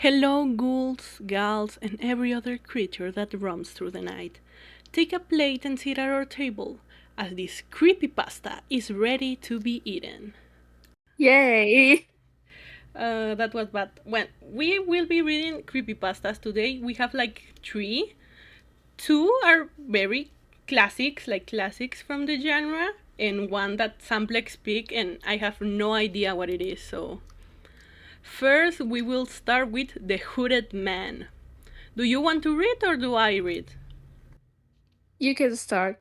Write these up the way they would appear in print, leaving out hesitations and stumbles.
Hello, ghouls, gals, and every other creature that roams through the night. Take a plate and sit at our table, as this creepypasta is ready to be eaten. Yay! That was bad. Well, we will be reading creepypastas today. We have like three. Two are very classics, like classics from the genre, and one that swmplx pick, and I have no idea what it is, so first, we will start with The Hooded Man. Do you want to read or do I read? You can start.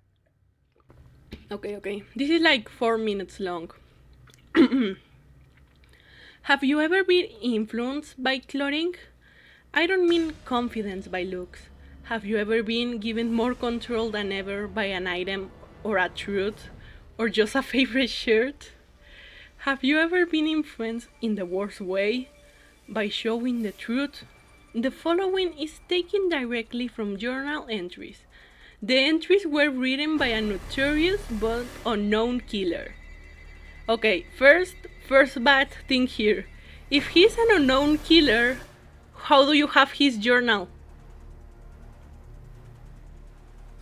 Okay. This is like 4 minutes long. Have you ever been influenced by clothing? I don't mean confidence by looks. Have you ever been given more control than ever by an item or a truth or just a favorite shirt? Have you ever been influenced in the worst way by showing the truth? The following is taken directly from journal entries. The entries were written by a notorious but unknown killer. Okay, first bad thing here. If he's an unknown killer, how do you have his journal?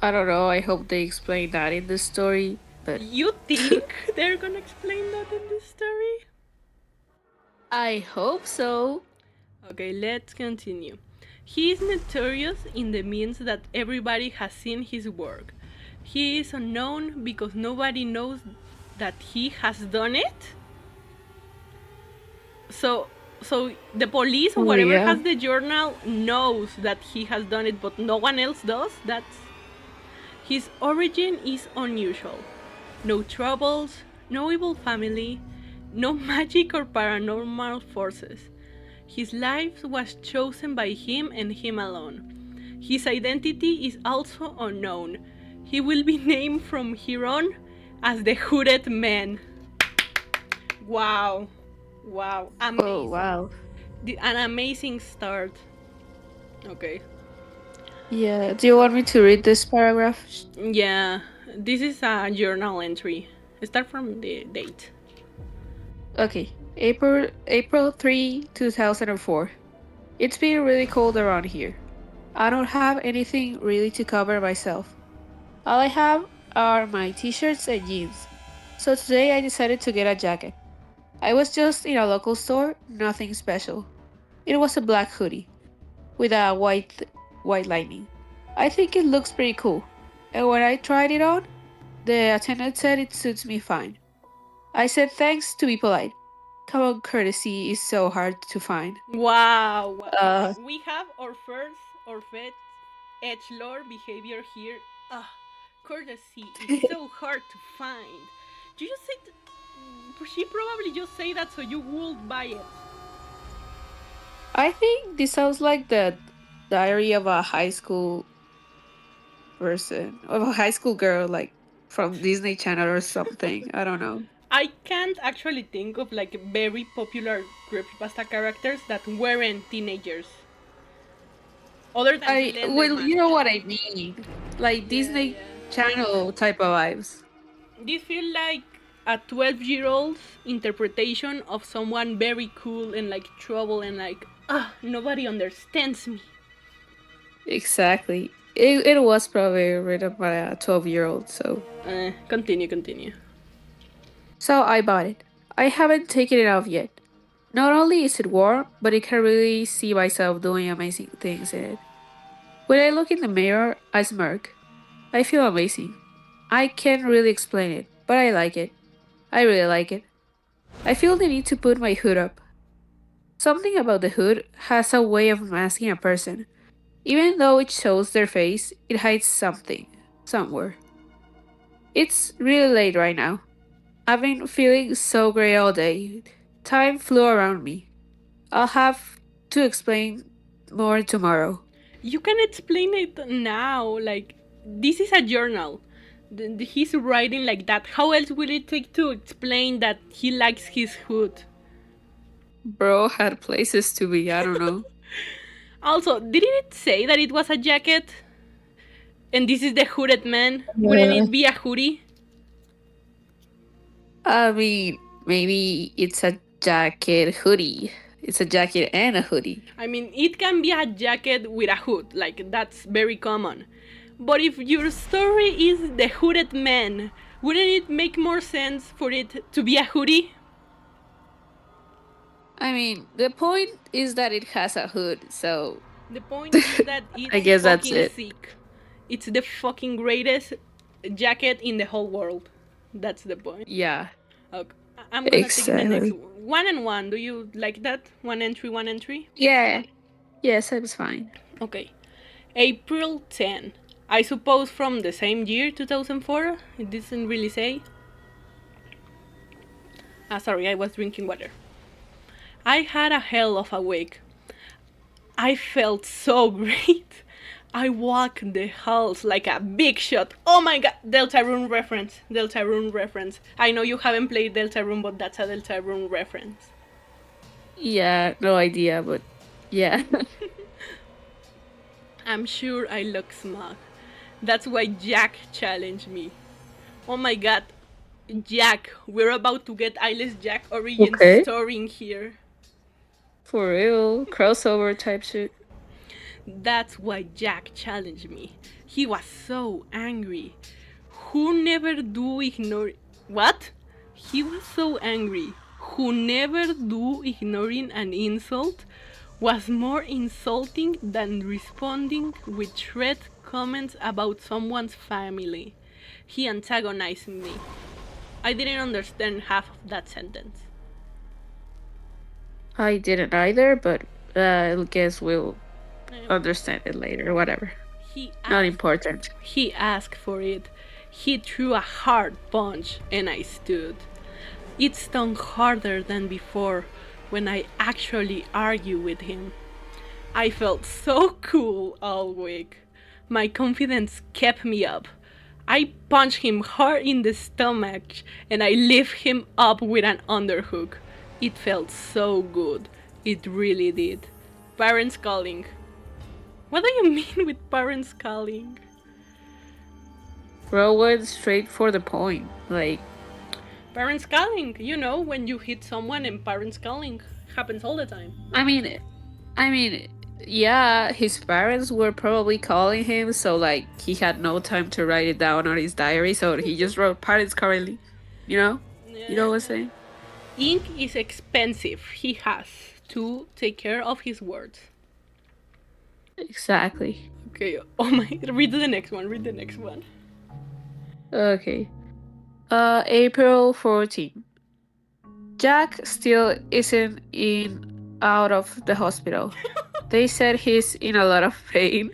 I don't know, I hope they explain that in the story, but You think they're gonna explain that in this story? I hope so. Okay, let's continue. He is notorious in the means that everybody has seen his work. He is unknown because nobody knows that he has done it. So so the police or Oh, whatever yeah. has the journal knows that he has done it, but no one else does. That's his origin is unusual. No troubles, no evil family, no magic or paranormal forces. His life was chosen by him and him alone. His identity is also unknown. He will be named from here on as the Hooded Man. Wow. Wow. Oh, Amazing. wow. An amazing start. Okay. Yeah, do you want me to read this paragraph? Yeah. This is a journal entry. Start from the date. Okay, April 3, 2004. It's been really cold around here. I don't have anything really to cover myself. All I have are my t-shirts and jeans. So today I decided to get a jacket. I was just in a local store, nothing special. It was a black hoodie with a white lining. I think it looks pretty cool. And when I tried it on, the attendant said it suits me fine. I said thanks to be polite. Common courtesy is so hard to find. Wow. Uh, We have our first edge lord behavior here. Ah, courtesy is so hard to find. Do you say she probably just say that so you would buy it? I think this sounds like the diary of a high school person, of a high school girl, like from Disney Channel or something. I don't know. I can't actually think of like very popular creepypasta characters that weren't teenagers, other than Well, Slenderman. you know what I mean. Like Yeah, Disney yeah. Channel type of vibes. This feels like a 12-year-old's interpretation of someone very cool and like trouble and like, nobody understands me. Exactly. It was probably written by a 12-year-old, so. Continue. So I bought it. I haven't taken it off yet. Not only is it warm, but I can really see myself doing amazing things in it. When I look in the mirror, I smirk. I feel amazing. I can't really explain it, but I like it. I really like it. I feel the need to put my hood up. Something about the hood has a way of masking a person. Even though it shows their face, it hides something, somewhere. It's really late right now. I've been feeling so great all day. Time flew around me. I'll have to explain more tomorrow. You can explain it now. Like, this is a journal. He's writing like that. How else will it take to explain that he likes his hood? Bro had places to be, I don't know. Also, didn't it say that it was a jacket? And this is the hooded man? Wouldn't Yeah. it be a hoodie? I mean, maybe it's a jacket hoodie. It's a jacket and a hoodie. I mean, it can be a jacket with a hood, like that's very common. But if your story is the hooded man, wouldn't it make more sense for it to be a hoodie? I mean, the point is that it has a hood, so The point is that I it's guess that's fucking it. sick. It's the fucking greatest jacket in the whole world. That's the point. Yeah, Okay. I'm gonna take the next exactly. one and one. Do you like that? One entry, one entry? Yeah. Yes, I was fine. Okay. April 10. I suppose from the same year, 2004? It doesn't really say. Sorry, I was drinking water. I had a hell of a week. I felt so great. I walked the halls like a big shot. Oh my god, Deltarune reference. Deltarune reference. I know you haven't played Deltarune, but that's a Deltarune reference. Yeah, no idea, but yeah. I'm sure I look smug. That's why Jack challenged me. Oh my god, Jack, we're about to get Eyeless Jack origin Okay. story in here. For real, crossover type shit. That's why Jack challenged me. He was so angry. Who never do ignore. What? He was so angry. Who never do ignoring an insult was more insulting than responding with threat comments about someone's family. He antagonized me. I didn't understand half of that sentence. I didn't either, but I guess we'll Um, understand it later. Whatever. He Not asked important. He asked for it. He threw a hard punch and I stood. It stung harder than before when I actually argued with him. I felt so cool all week. My confidence kept me up. I punched him hard in the stomach and I lifted him up with an underhook. It felt so good. It really did. Parents calling. What do you mean with parents calling? Bro went straight for the point. Like, Parents calling, you know, when you hit someone and parents calling happens all the time. I mean, I mean, yeah, his parents were probably calling him, so like he had no time to write it down on his diary, so he just wrote parents currently. You know? You know what I'm saying? Ink is expensive. He has to take care of his words. Exactly. Okay, oh my, read the next one, read the next one. Okay. April 14. Jack still isn't in out of the hospital. They said he's in a lot of pain.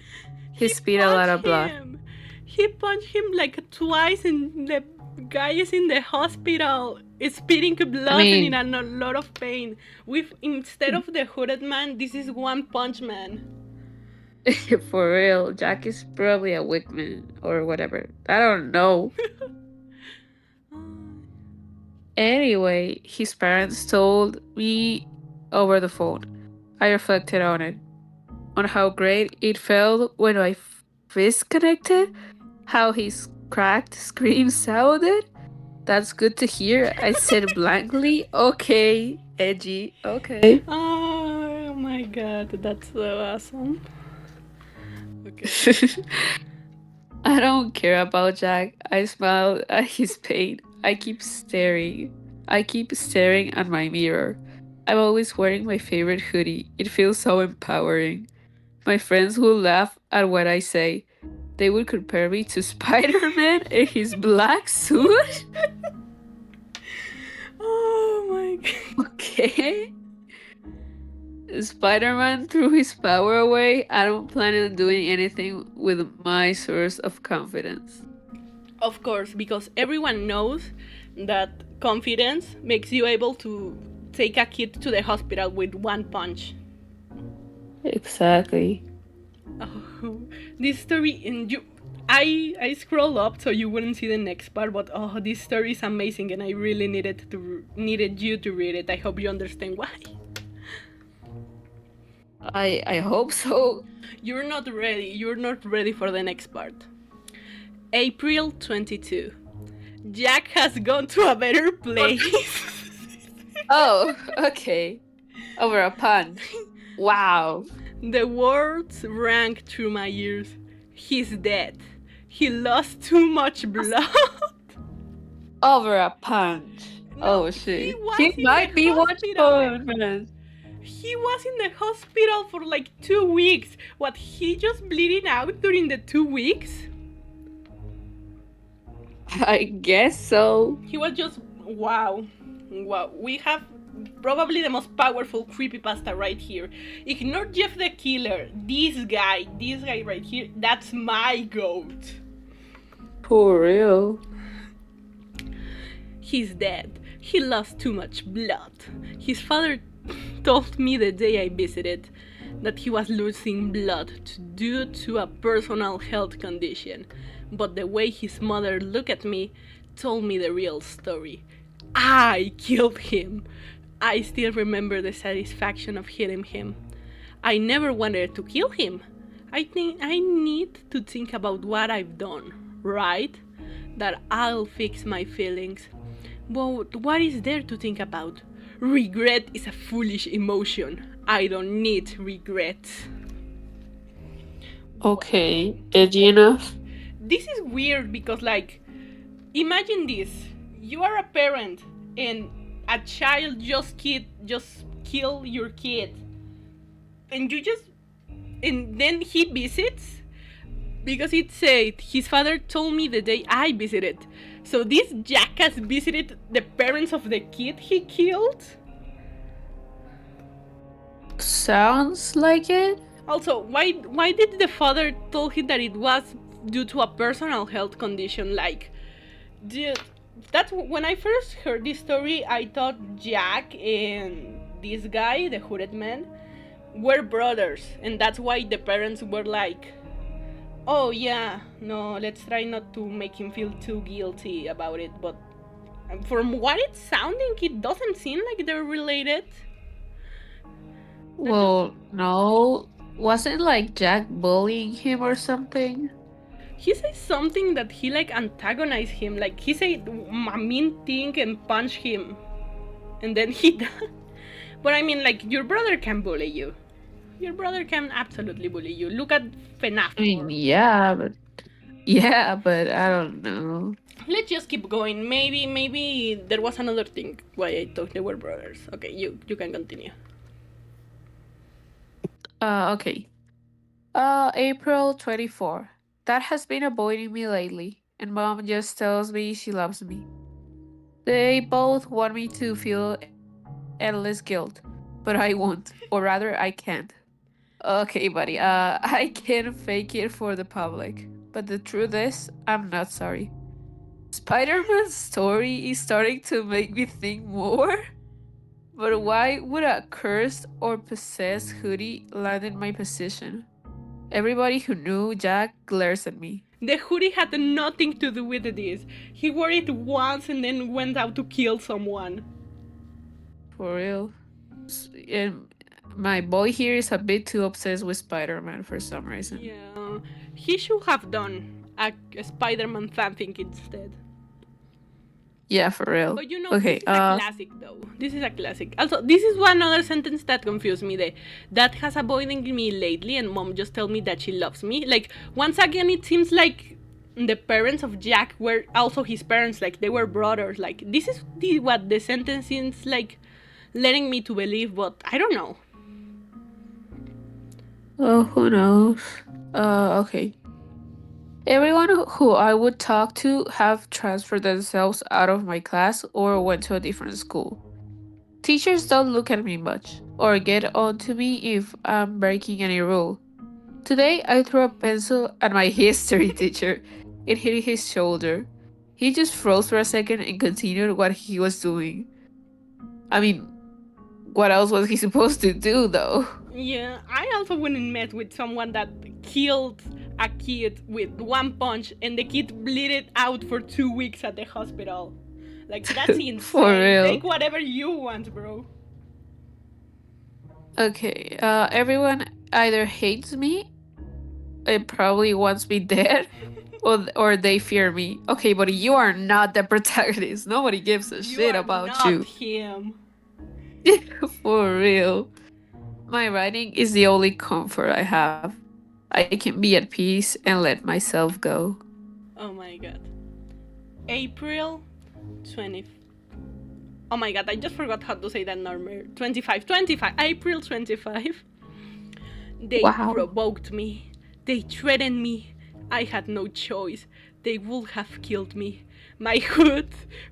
He He spit a lot punched of blood. him. He punched him like twice and the guy is in the hospital. Is spitting blood and in a lot of pain. With instead of the hooded man, this is One Punch Man. For real, Jack is probably a weak man or whatever. I don't know. Anyway, his parents told me over the phone. I reflected on how great it felt when my fist connected, how his cracked scream sounded. That's good to hear. I said blankly, okay, edgy, okay. Oh my god, that's so awesome. Okay. I don't care about Jack. I smile at his pain. I keep staring. I keep staring at my mirror. I'm always wearing my favorite hoodie. It feels so empowering. My friends will laugh at what I say. They would compare me to Spider Man in his black suit. Oh my god. Okay. Spider Man threw his power away. I don't plan on doing anything with my source of confidence. Of course, because everyone knows that confidence makes you able to take a kid to the hospital with one punch. Exactly. Oh, this story and you I scroll up so you wouldn't see the next part, but oh, this story is amazing and I really needed you to read it. I hope you understand why. I hope so. You're not ready. You're not ready for the next part. April 22. Jack has gone to a better place. Oh, okay. Over a punch. Wow. The words rang through my ears. He's dead. He lost too much blood. Over a punch. No, Oh he shit. was He in the might be hospital. watchful, man. He was in the hospital for like 2 weeks. What, he just bleeding out during the 2 weeks? I guess so. He was just wow. Wow. We have probably the most powerful creepypasta right here. Ignore Jeff the Killer. This guy right here, that's my goat. For real. He's dead. He lost too much blood. His father told me the day I visited that he was losing blood due to a personal health condition. But the way his mother looked at me told me the real story. I killed him. I still remember the satisfaction of hitting him. I never wanted to kill him. I think I need to think about what I've done, right? That I'll fix my feelings. But what is there to think about? Regret is a foolish emotion. I don't need regret. Okay. Edgy enough? This is weird because, like, imagine this: you are a parent, and a child just kill your kid, and and then he visits because it said his father told me the day I visited. So this jackass visited the parents of the kid he killed. Sounds like it? Also, why did the father tell him that it was due to a personal health condition? Like, dude, that's when I first heard this story. I thought Jack and this guy, the hooded man, were brothers, and that's why the parents were like, "Oh yeah, no, let's try not to make him feel too guilty about it." But from what it's sounding, it doesn't seem like they're related. They're just Well, no. Wasn't like Jack bullying him or something? he says something that he like antagonized him, like he said a mean thing and punched him, and then he died. But I mean, like, your brother can bully you. Your brother can absolutely bully you. Look at FNAF I mean, 4. yeah, but I don't know. Let's just keep going. Maybe there was another thing why I thought they were brothers. Okay, you can continue. Okay. April 24. That has been avoiding me lately, and mom just tells me she loves me. They both want me to feel endless guilt, but I won't, or rather, I can't. Okay, buddy, I can fake it for the public, but the truth is, I'm not sorry. Spider Man's story is starting to make me think more. But why would a cursed or possessed hoodie land in my position? Everybody who knew Jack glares at me. The hoodie had nothing to do with this. He wore it once and then went out to kill someone. For real. And my boy here is a bit too obsessed with Spider Man for some reason. Yeah, he should have done a Spider-Man fanfic instead. Yeah, for real. But this Okay, is a classic though. This is a classic. Also, this is one other sentence that confused me. That has avoiding me lately, and mom just told me that she loves me. Like, once again, it seems like the parents of Jack were also his parents. Like, they were brothers. Like, this is what the sentence seems like letting me to believe, but I don't know. oh, who knows? Okay. Everyone who I would talk to have transferred themselves out of my class or went to a different school. Teachers don't look at me much or get on to me if I'm breaking any rule. Today I threw a pencil at my history teacher. It hit his shoulder. He just froze for a second and continued what he was doing. I mean, what else was he supposed to do though? Yeah, I also wouldn't met with someone that killed a kid with one punch and the kid bleeded out for 2 weeks at the hospital. Like, that's For insane. real. Take whatever you want, bro. Okay, everyone either hates me, it probably wants me dead, or they fear me. Okay, but you are not the protagonist. Nobody gives a You shit are about not you. him. For real. My writing is the only comfort I have. I can be at peace and let myself go. Oh my god. April 20. Oh my god, I just forgot how to say that number. 25. 25. April 25. They Wow. provoked me. They threatened me. I had no choice. They would have killed me. My hood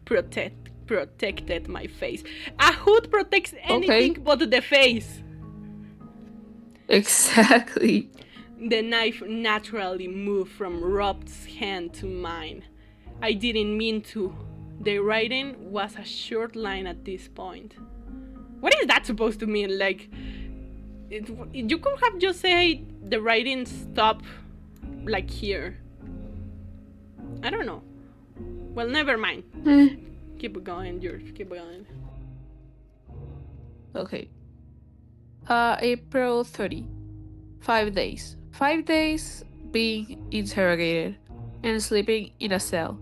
protected my face. A hood protects anything Okay. but the face. Exactly. The knife naturally moved from Rob's hand to mine. I didn't mean to. The writing was a short line at this point. What is that supposed to mean? Like, you could have just said the writing stop, like here. I don't know. Well, never mind. Eh, Keep going, yours. Keep going. okay. April 30. 5 days. 5 days being interrogated and sleeping in a cell.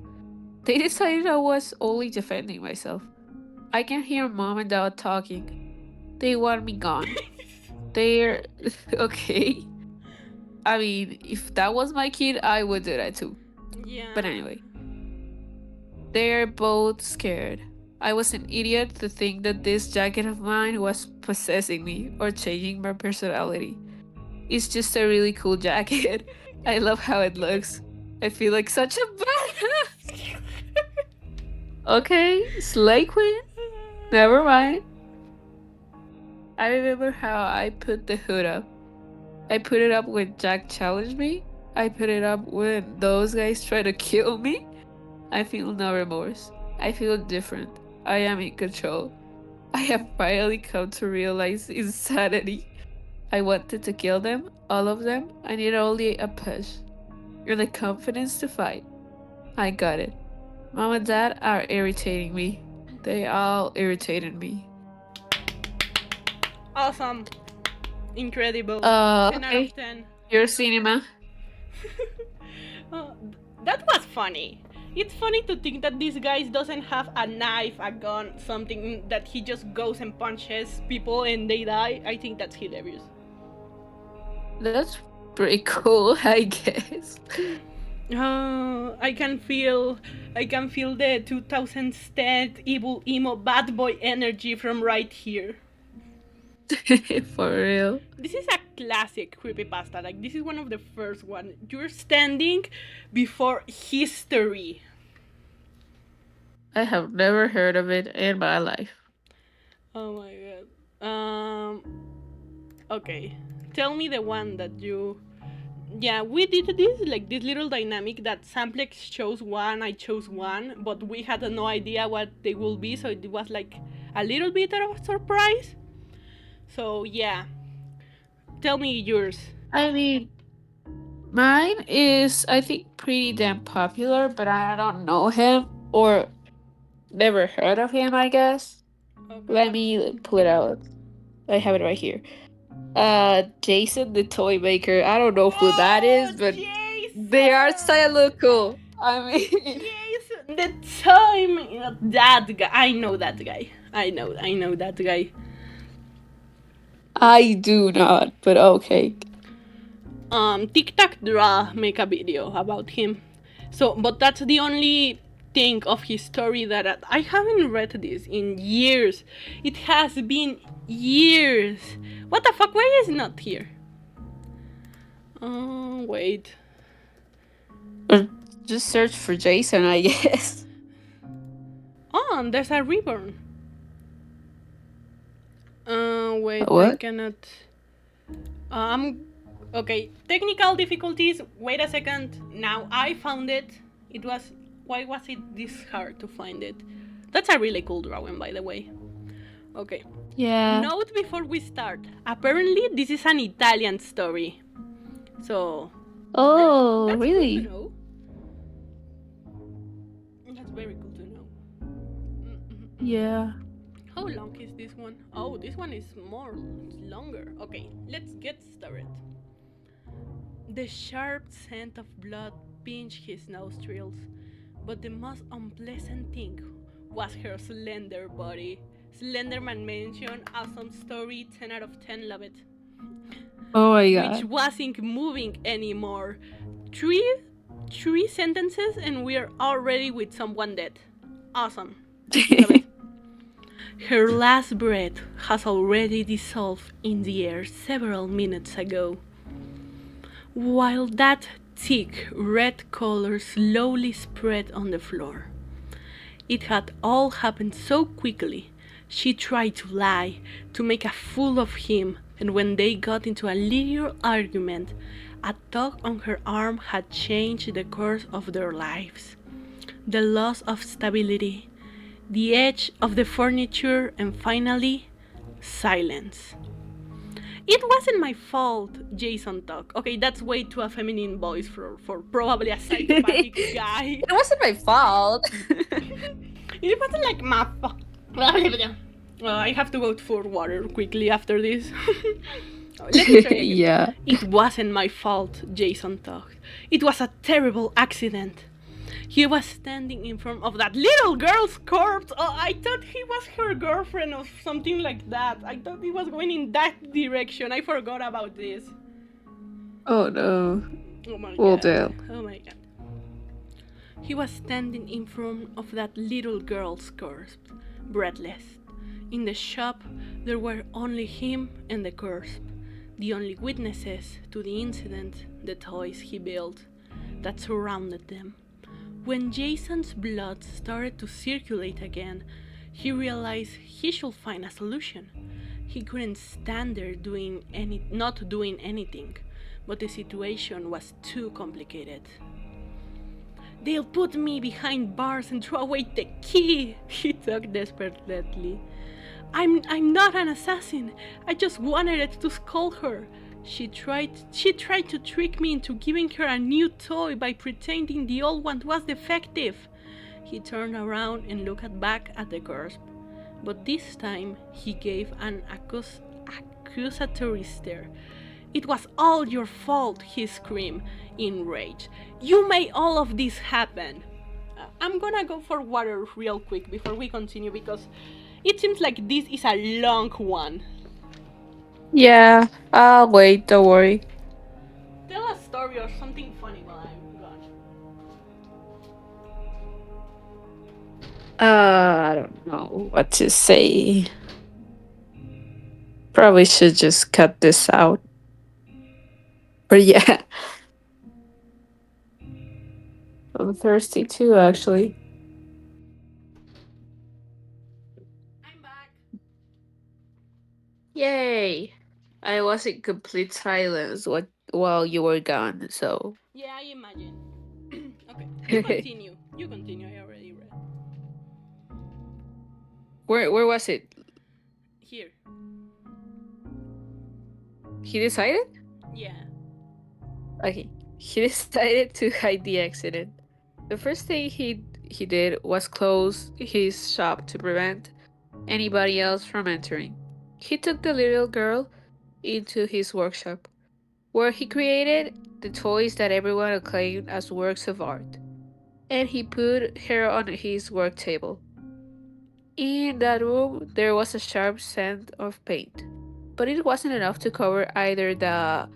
They decided I was only defending myself. I can hear mom and dad talking. They want me gone. They're okay. I mean, if that was my kid, I would do that too. But Yeah. anyway, they're both scared. I was an idiot to think that this jacket of mine was possessing me or changing my personality. It's just a really cool jacket. I love how it looks. I feel like such a badass. Okay, Slay Queen. Never mind. I remember how I put the hood up. I put it up when Jack challenged me. I put it up when those guys try to kill me. I feel no remorse. I feel different. I am in control. I have finally come to realize insanity. I wanted to kill them, all of them. I need only a push. You're the confidence to fight. I got it. Mom and dad are irritating me. They all irritated me. Awesome. Incredible. 10 out of Okay. 10. Your cinema. Uh, that was funny. It's funny to think that this guy doesn't have a knife, a gun, something that he just goes and punches people and they die. I think that's hilarious. That's pretty cool, I guess. I can feel the 2010 evil emo bad boy energy from right here. For real. This is a classic creepypasta. Like, this is one of the first one. You're standing before history. I have never heard of it in my life. Oh my god. Okay. Tell me the one that you. Yeah, we did this, like this little dynamic that Samplex chose one, I chose one, but we had no idea what they will be, so it was like a little bit of a surprise. So, yeah. Tell me yours. I mean, mine is, I think, pretty damn popular, but I don't know him or never heard of him, I guess. Okay. Let me pull it out. I have it right here. Jason the Toymaker. I don't know who that Oh, is, but they are Jason! style look cool. I mean, Jason! The time! That guy. I know that guy. I know that guy. I do not, but okay. TikTok Draw make a video about him. So, but that's the only thing of his story that I haven't read this in years. It has been years. What the fuck? Why is it not here? Oh, wait. Or just search for Jason, I guess. Oh, and there's a ribbon. Wait, I What? cannot. Um, okay, technical difficulties. Wait a second. Now I found it. It was. Why was it this hard to find it? That's a really cool drawing, by the way. Okay. Yeah. Note before we start. Apparently, this is an Italian story. So, Oh, that's cool to really? know. That's very cool to know. Yeah. How long is this one? Oh, this one is more longer. Okay, let's get started. The sharp scent of blood pinched his nostrils, but the most unpleasant thing was her slender body. Slenderman mention, awesome story, 10 out of 10, love it. Oh my Which god. wasn't moving anymore. Three, three sentences and we're already with someone dead. Awesome. Love it. Her last breath has already dissolved in the air several minutes ago. While that thick red color slowly spread on the floor. It had all happened so quickly. She tried to lie, to make a fool of him, and when they got into a little argument, a tug on her arm had changed the course of their lives. The loss of stability, the edge of the furniture, and finally, silence. It wasn't my fault, Jason talked. Okay, that's way too a feminine voice for probably a psychopathic It guy. wasn't my fault. It wasn't like my fault. I have to go for water quickly after this. Let me try again. Yeah. It wasn't my fault, Jason thought. It was a terrible accident. He was standing in front of that little girl's corpse. Oh, I thought he was her girlfriend or something like that. I thought he was going in that direction. I forgot about this. Oh no. Oh my Well, god. damn. Oh my god. He was standing in front of that little girl's corpse, breathless. In the shop, there were only him and the corpse, the only witnesses to the incident, the toys he built that surrounded them. When Jason's blood started to circulate again, he realized he should find a solution. He couldn't stand there not doing anything, but the situation was too complicated. They'll put me behind bars and throw away the key, he talked desperately. I'm not an assassin. I just wanted to scold her. She tried to trick me into giving her a new toy by pretending the old one was defective. He turned around and looked back at the corpse, but this time he gave an accusatory stare. It was all your fault, he screamed in rage. You made all of this happen. I'm gonna go for water real quick before we continue because it seems like this is a long one. Yeah. I'll wait. Don't worry. Tell a story or something funny while I'm gone. I don't know what to say. Probably should just cut this out. But yeah, I'm thirsty too, actually. I'm back. Yay! I was in complete silence while you were gone, so. Yeah, I imagine. Okay, you continue. You continue. I already read. Where was it? Here. He decided? Yeah. Okay. He decided to hide the accident. The first thing he did was close his shop to prevent anybody else from entering. He took the little girl into his workshop, where he created the toys that everyone acclaimed as works of art, and he put her on his work table. In that room, there was a sharp scent of paint, but it wasn't enough to cover either the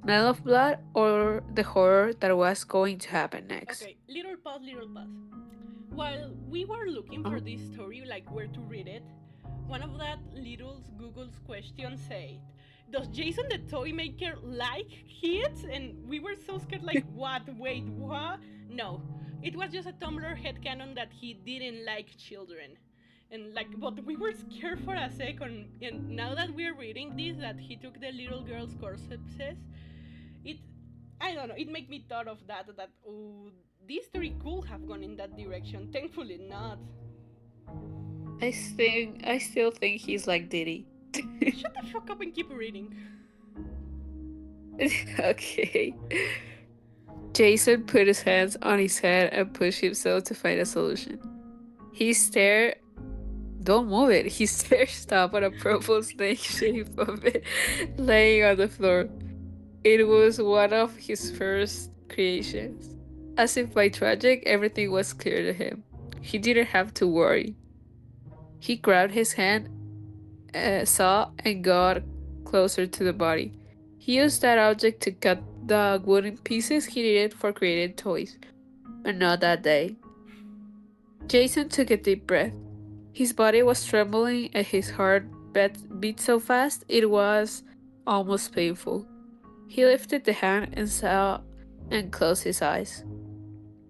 smell of blood or the horror that was going to happen next. Okay, little pause, little pause. While we were looking for Oh. this story, like where to read it, one of that little Google's questions said, "Does Jason the Toymaker like kids?" And we were so scared, like, what? Wait, what? No, it was just a Tumblr headcanon that he didn't like children. And like, but we were scared for a second. And now that we're reading this, that he took the little girl's corpses, it I don't know, it made me thought of that oh, this story could have gone in that direction. Thankfully not. I still think he's like Diddy. Shut the fuck up and keep reading. Okay. Jason put his hands on his head and pushed himself to find a solution. He stared. Don't move it. He stared up at a purple snake shape of it laying on the floor. It was one of his first creations. As if by tragic, everything was clear to him. He didn't have to worry. He grabbed his hand, saw, and got closer to the body. He used that object to cut the wooden pieces he needed for creating toys, but not that day. Jason took a deep breath. His body was trembling and his heart beat so fast it was almost painful. He lifted the hand and saw and closed his eyes,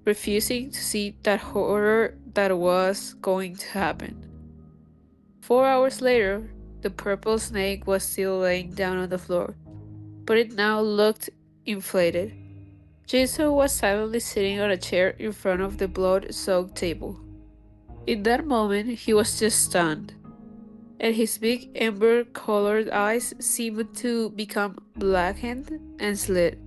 refusing to see that horror that was going to happen. 4 hours later, the purple snake was still laying down on the floor, but it now looked inflated. Jason was silently sitting on a chair in front of the blood soaked table. In that moment, he was just stunned, and his big amber colored eyes seemed to become blackened and slid.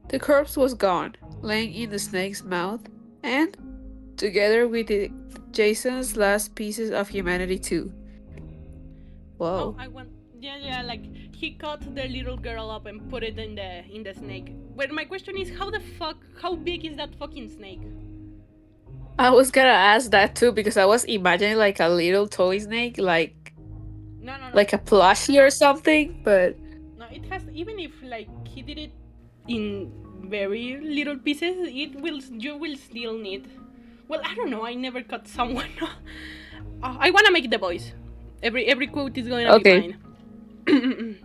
The corpse was gone, laying in the snake's mouth, and, together with it, Jason's last pieces of humanity, too. Oh, Whoa. I want. Yeah, yeah. Like he cut the little girl up and put it in the snake. But my question is, how the fuck? How big is that fucking snake? I was gonna ask that too because I was imagining like a little toy snake, No, no, no. like a plushie or something, but No, it has. Even if like he did it in very little pieces, it will. You will still need. Well, I don't know. I never cut someone. I wanna make the voice. Every quote is gonna be okay. mine.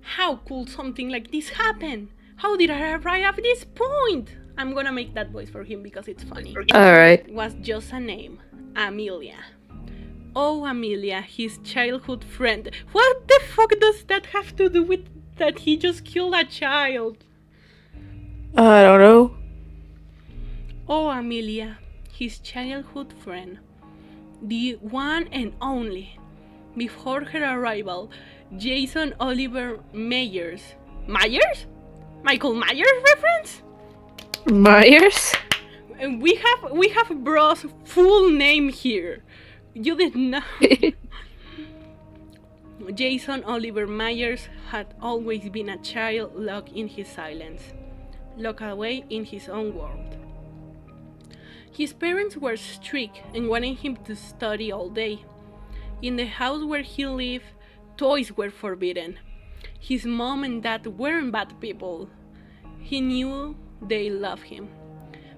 How could something like this happen? How did I arrive at this point? I'm gonna make that voice for him because it's funny. Alright. It was just a name, Amelia. Oh, Amelia, his childhood friend. What the fuck does that have to do with that he just killed a child? I don't know. Oh, Amelia, his childhood friend. The one and only. Before her arrival, Jason Oliver Myers. Myers? Michael Myers reference? Myers? And we have bro's full name here. You didn't know. Jason Oliver Myers had always been a child locked in his silence, locked away in his own world. His parents were strict and wanted him to study all day. In the house where he lived, toys were forbidden. His mom and dad weren't bad people. He knew they loved him,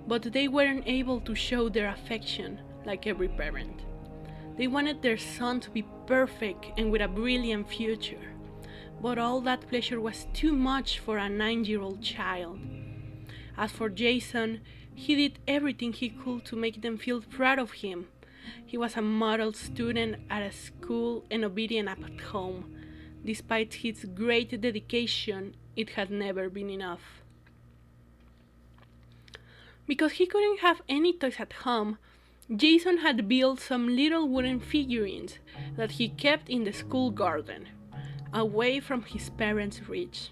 but they weren't able to show their affection like every parent. They wanted their son to be perfect and with a brilliant future, but all that pleasure was too much for a 9-year-old child. As for Jason, he did everything he could to make them feel proud of him. He was a model student at a school and obedient at home. Despite his great dedication, it had never been enough. Because he couldn't have any toys at home, Jason had built some little wooden figurines that he kept in the school garden, away from his parents' reach.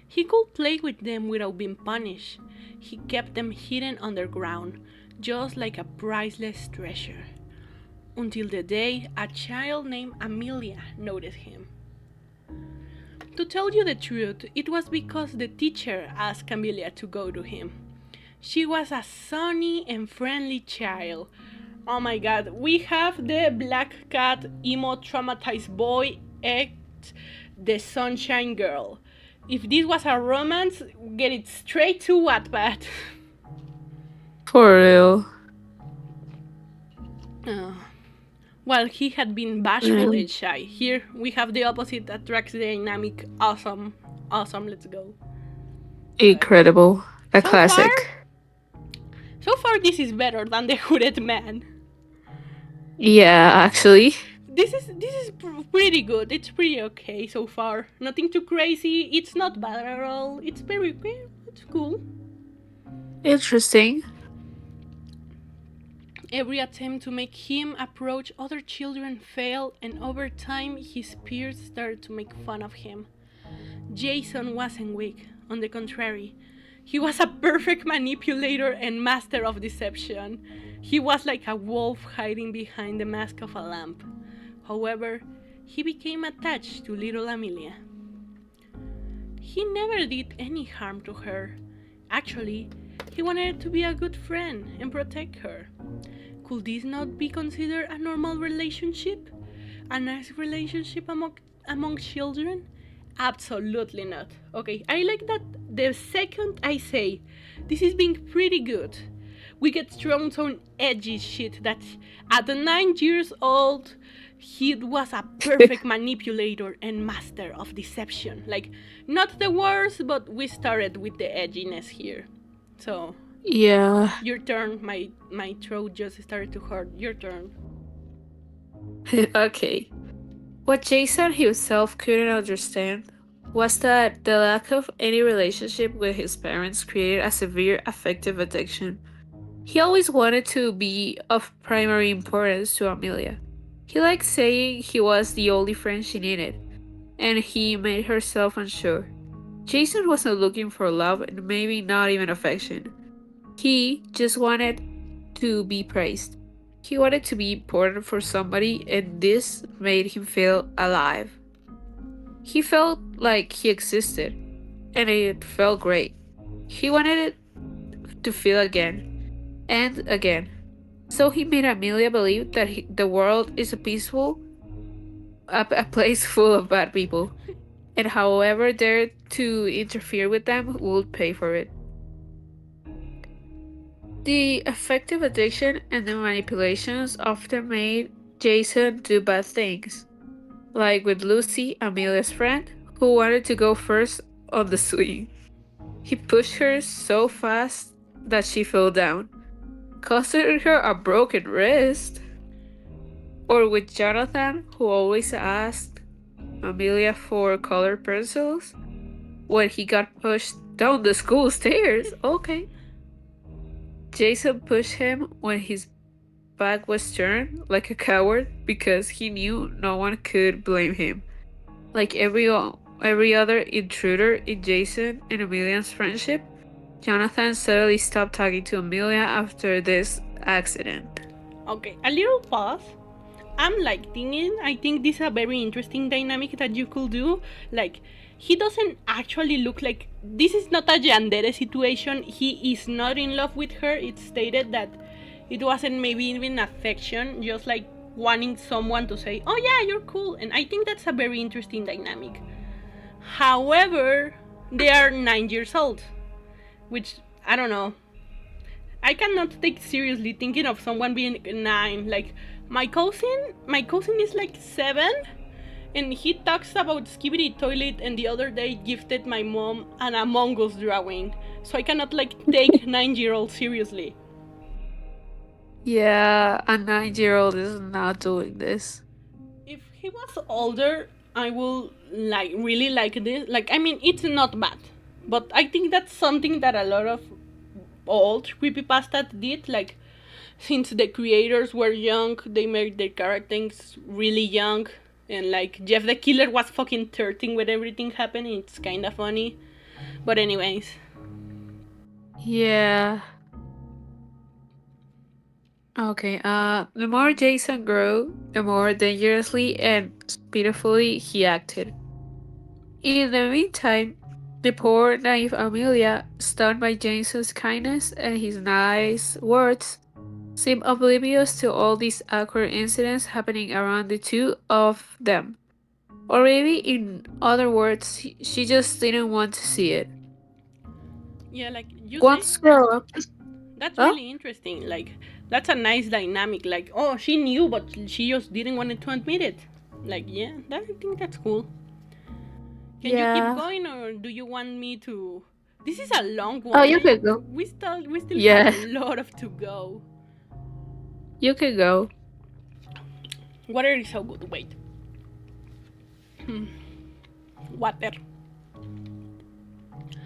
He could play with them without being punished. He kept them hidden underground, just like a priceless treasure. Until the day a child named Amelia noticed him. To tell you the truth, it was because the teacher asked Amelia to go to him. She was a sunny and friendly child. Oh my god, we have the black cat emo traumatized boy act the sunshine girl. If this was a romance, get it straight to Wattpad. For real. Oh. While he had been bashful and shy, here we have the opposite attracts the dynamic. Awesome. Awesome, let's go. Incredible. A So far, classic. this is better than the hooded man. Yeah, actually. This is pretty good. It's pretty okay so far. Nothing too crazy. It's not bad at all. It's very it's cool. Interesting. Every attempt to make him approach other children failed, and over time his peers started to make fun of him. Jason wasn't weak. On the contrary, he was a perfect manipulator and master of deception. He was like a wolf hiding behind the mask of a lamb. However, he became attached to little Amelia. He never did any harm to her. Actually, he wanted to be a good friend and protect her. Could this not be considered a normal relationship? A nice relationship among children? Absolutely not. Okay, I like that the second I say, this is being pretty good, we get thrown some edgy shit that at 9 years old, he was a perfect manipulator and master of deception. Like, not the worst, but we started with the edginess here. So, Yeah. your turn. My throat just started to hurt. Your turn. Okay. What Jason himself couldn't understand was that the lack of any relationship with his parents created a severe affective addiction. He always wanted to be of primary importance to Amelia. He liked saying he was the only friend she needed, and he made herself unsure. Jason wasn't looking for love and maybe not even affection. He just wanted to be praised. He wanted to be important for somebody, and this made him feel alive. He felt like he existed, and it felt great. He wanted it to feel again and again. So he made Amelia believe that the world is a place full of bad people, and however dared to interfere with them would pay for it. The affective addiction and the manipulations often made Jason do bad things, like with Lucy, Amelia's friend, who wanted to go first on the swing. He pushed her so fast that she fell down, causing her a broken wrist. Or with Jonathan, who always asked Amelia for colored pencils when he got pushed down the school stairs. Okay. Jason pushed him when his back was turned like a coward because he knew no one could blame him. Like every other intruder in Jason and Amelia's friendship, Jonathan suddenly stopped talking to Amelia after this accident. Okay, a little pause. I'm like thinking, I think this is a very interesting dynamic that you could do. Like, he doesn't actually look like, this is not a yandere situation. He is not in love with her. It's stated that it wasn't maybe even affection, just like wanting someone to say, oh yeah, you're cool. And I think that's a very interesting dynamic. However, they are 9 years old, which I don't know. I cannot take seriously thinking of someone being 9. Like my cousin is like 7, and he talks about Skibidi Toilet, and the other day gifted my mom an Among Us drawing. So I cannot like take 9-year-old seriously. Yeah, a 9-year-old is not doing this. If he was older, I will like really like this. Like, I mean, it's not bad, but I think that's something that a lot of old creepypastas did. Like, since the creators were young, they made their characters really young. And like Jeff the Killer was fucking 13 when everything happened. It's kind of funny. But anyways, Yeah. Okay, the more Jason grew, the more dangerously and pitifully he acted. In the meantime, the poor naive Amelia, stunned by Jason's kindness and his nice words, seemed oblivious to all these awkward incidents happening around the two of them. Or maybe, in other words, she just didn't want to see it. yeah, like you say, Once grow up, that's huh? really interesting. Like, that's a nice dynamic. Like, oh, she knew, but she just didn't want to admit it. Like, yeah, I think that's cool. Can you keep Yeah. going, or do you want me to? This is a long Oh, one. you can go. We still have a Yeah, lot of to go. you can go. Water is so good. Wait, water.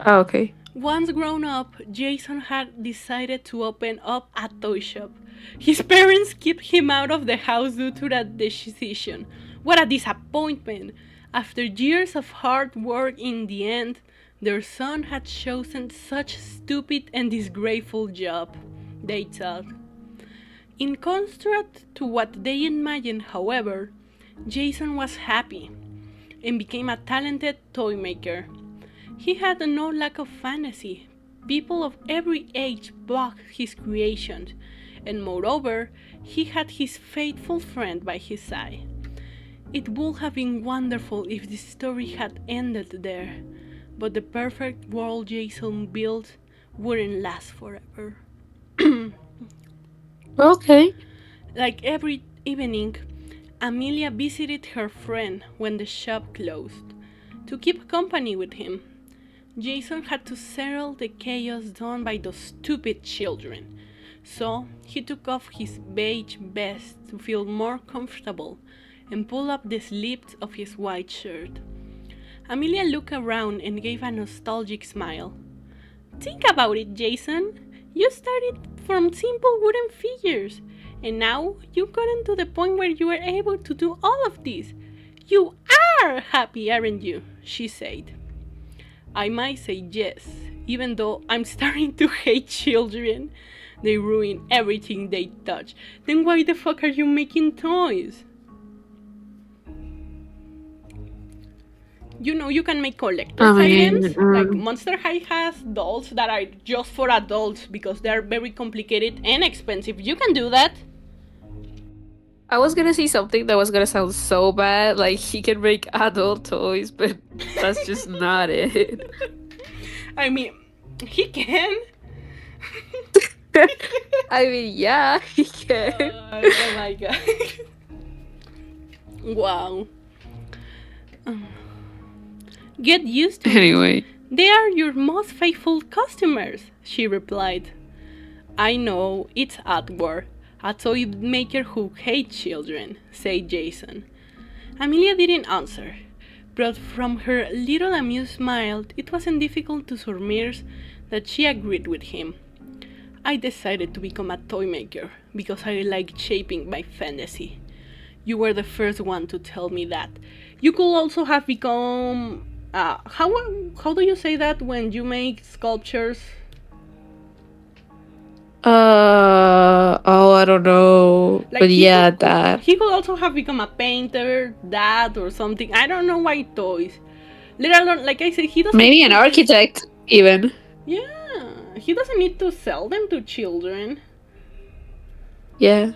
Oh, okay. Once grown up, Jason had decided to open up a toy shop. His parents kept him out of the house due to that decision. What a disappointment! After years of hard work, in the end, their son had chosen such a stupid and disgraceful job, they thought. In contrast to what they imagined, however, Jason was happy and became a talented toy maker. He had no lack of fantasy. People of every age bought his creations, and moreover, he had his faithful friend by his side. It would have been wonderful if the story had ended there, but the perfect world Jason built wouldn't last forever. Okay. Like every evening, Amelia visited her friend when the shop closed to keep company with him. Jason had to settle the chaos done by those stupid children, so he took off his beige vest to feel more comfortable and pulled up the sleeves of his white shirt. Amelia looked around and gave a nostalgic smile. Think about it, Jason. You started from simple wooden figures, and now you've gotten to the point where you are able to do all of this. You are happy, aren't you? She said. I might say yes, even though I'm starting to hate children. They ruin everything they touch. Then why the fuck are you making toys? You know you can make collector's I mean, items. Like Monster High has dolls that are just for adults because they're very complicated and expensive. You can do that. I was gonna say something that was gonna sound so bad, like he can make adult toys, but that's just not it. I mean, he can. I mean, yeah, he can. Oh my god. Wow. Get used to it. Anyway, They are your most faithful customers, she replied. I know, it's Edward, a toy maker who hates children, said Jason. Amelia didn't answer, but from her little amused smile, it wasn't difficult to surmise that she agreed with him. I decided to become a toy maker because I like shaping my fantasy. You were the first one to tell me that. You could also have become. How do you say that when you make sculptures? oh, I don't know, Like but yeah, that. he could also have become a painter, that or something. I don't know why toys. Let alone, like I said, he doesn't. Maybe Need an to architect, even. Yeah, he doesn't need to sell them to children. Yeah.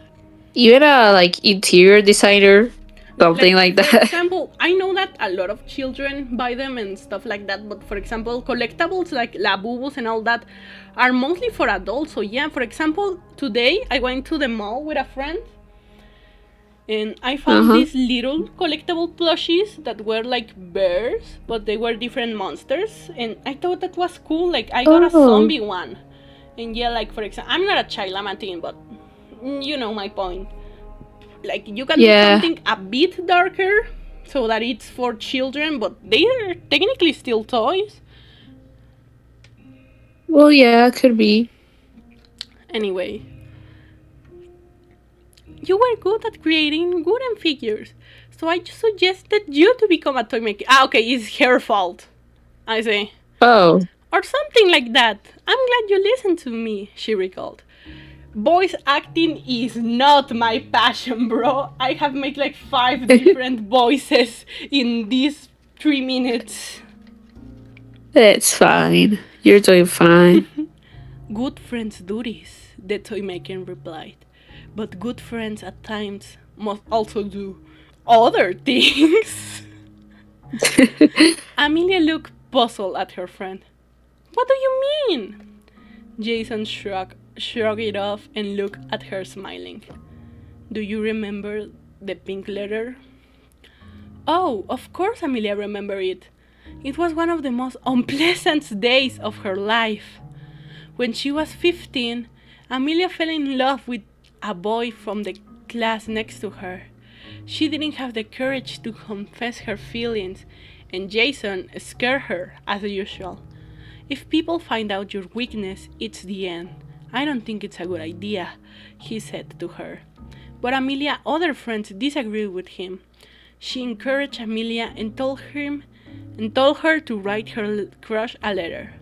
Even a, like, interior designer, something Like like for that. example, I know that a lot of children buy them and stuff like that, but for example, collectibles like labubus and all that are mostly for adults. So yeah, for example, today I went to the mall with a friend and I found Uh-huh. these little collectible plushies that were like bears, but they were different monsters, and I thought that was cool. Like I got a Oh, zombie one, and yeah, like for example, I'm not a child, I'm a teen, but you know my point. Like you can do yeah. something a bit darker so that it's for children, but they are technically still toys. Well, yeah, could be. Anyway, you were good at creating wooden figures, so I just suggested you to become a toy maker. Ah, okay, it's her fault, I say. Oh. Or something like that. I'm glad you listened to me, she recalled. Voice acting is not my passion, bro. I have made like 5 different voices in these 3 minutes. It's fine. You're doing fine. Good friends do this, the Toymaker replied. But good friends at times must also do other things. Amelia looked puzzled at her friend. What do you mean? Jason shrugged it off and looked at her smiling. Do you remember the pink letter? Oh, of course Amelia remembered it. It was one of the most unpleasant days of her life. When she was 15, Amelia fell in love with a boy from the class next to her. She didn't have the courage to confess her feelings, and Jason scared her as usual. If people find out your weakness, it's the end. I don't think it's a good idea, he said to her. But Amelia's other friends disagreed with him. She encouraged Amelia and told her to write her crush a letter.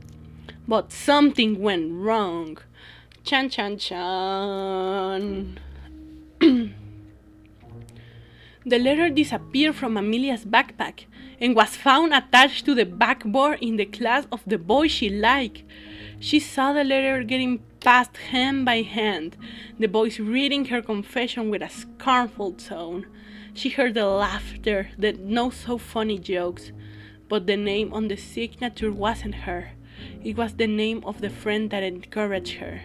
But something went wrong. Chan chan chan. The letter disappeared from Amelia's backpack and was found attached to the backboard in the class of the boy she liked. She saw the letter getting passed hand by hand, the boys reading her confession with a scornful tone. She heard the laughter, the not so funny jokes, but the name on the signature wasn't her. It was the name of the friend that encouraged her.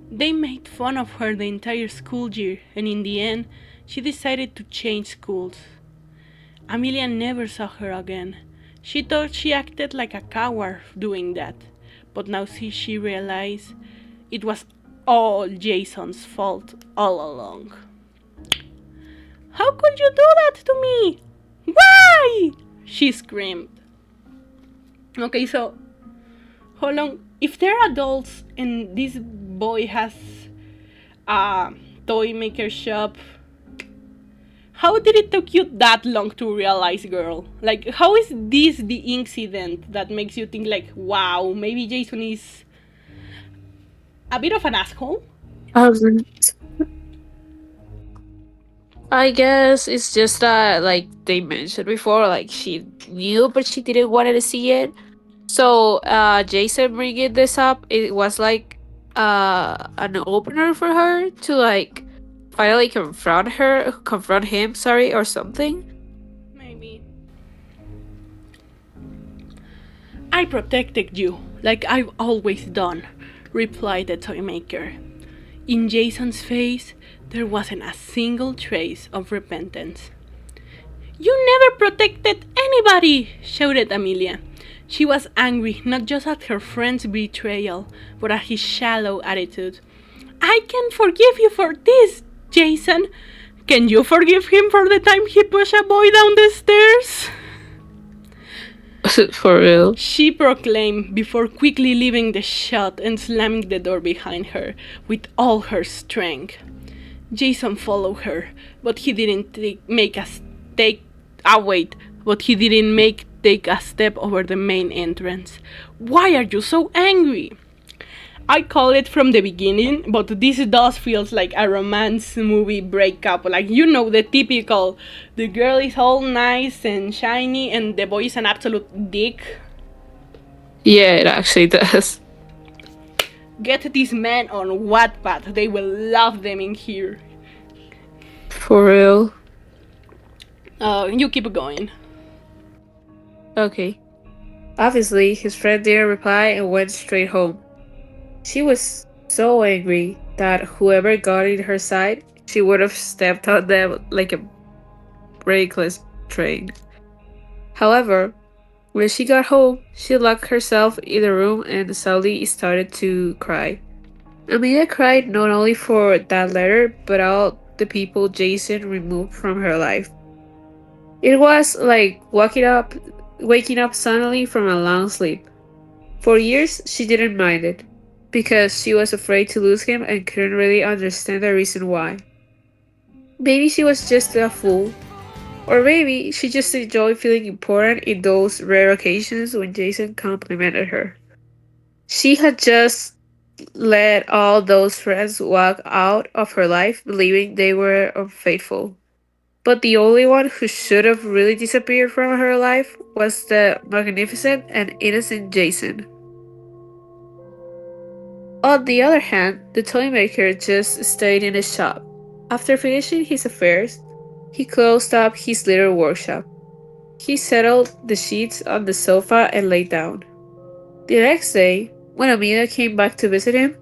They made fun of her the entire school year, and in the end, she decided to change schools. Amelia never saw her again. She thought she acted like a coward doing that, but now she realized it was all Jason's fault all along. How could you do that to me? Why? She screamed. Okay, so hold on. If they're adults and this boy has a Toymaker shop, how did it take you that long to realize, girl? Like, how is this the incident that makes you think, like, wow, maybe Jason is a bit of an asshole? Um, I guess it's just that, like they mentioned before, like she knew but she didn't want to see it. So, Jason bringing this up, it was like an opener for her to like finally confront him, sorry, or something. Maybe. I protected you, like I've always done, replied the Toymaker. In Jason's face, there wasn't a single trace of repentance. You never protected anybody, shouted Amelia. She was angry not just at her friend's betrayal, but at his shallow attitude. I can forgive you for this, Jason. Can you forgive him for the time he pushed a boy down the stairs? For real. She proclaimed before quickly leaving the shop and slamming the door behind her with all her strength. Jason followed her, but he didn't make a take. Wait, but he didn't make take a step over the main entrance. Why are you so angry? I call it from the beginning, but this does feels like a romance movie breakup. Like, you know, the typical, the girl is all nice and shiny and the boy is an absolute dick. Yeah, it actually does. Get these men on Wattpad, they will love them in here. For real. You keep going. Okay. Obviously, his friend didn't reply and went straight home. She was so angry that whoever got in her side, she would have stepped on them like a brakeless train. However, when she got home, she locked herself in the room and suddenly started to cry. Amelia cried not only for that letter, but all the people Jason removed from her life. It was like waking up suddenly from a long sleep. For years, she didn't mind it, because she was afraid to lose him and couldn't really understand the reason why. Maybe she was just a fool, or maybe she just enjoyed feeling important in those rare occasions when Jason complimented her. She had just let all those friends walk out of her life believing they were unfaithful. But the only one who should have really disappeared from her life was the magnificent and innocent Jason. On the other hand, the toymaker just stayed in his shop. After finishing his affairs, he closed up his little workshop. He settled the sheets on the sofa and lay down. The next day, when Amina came back to visit him,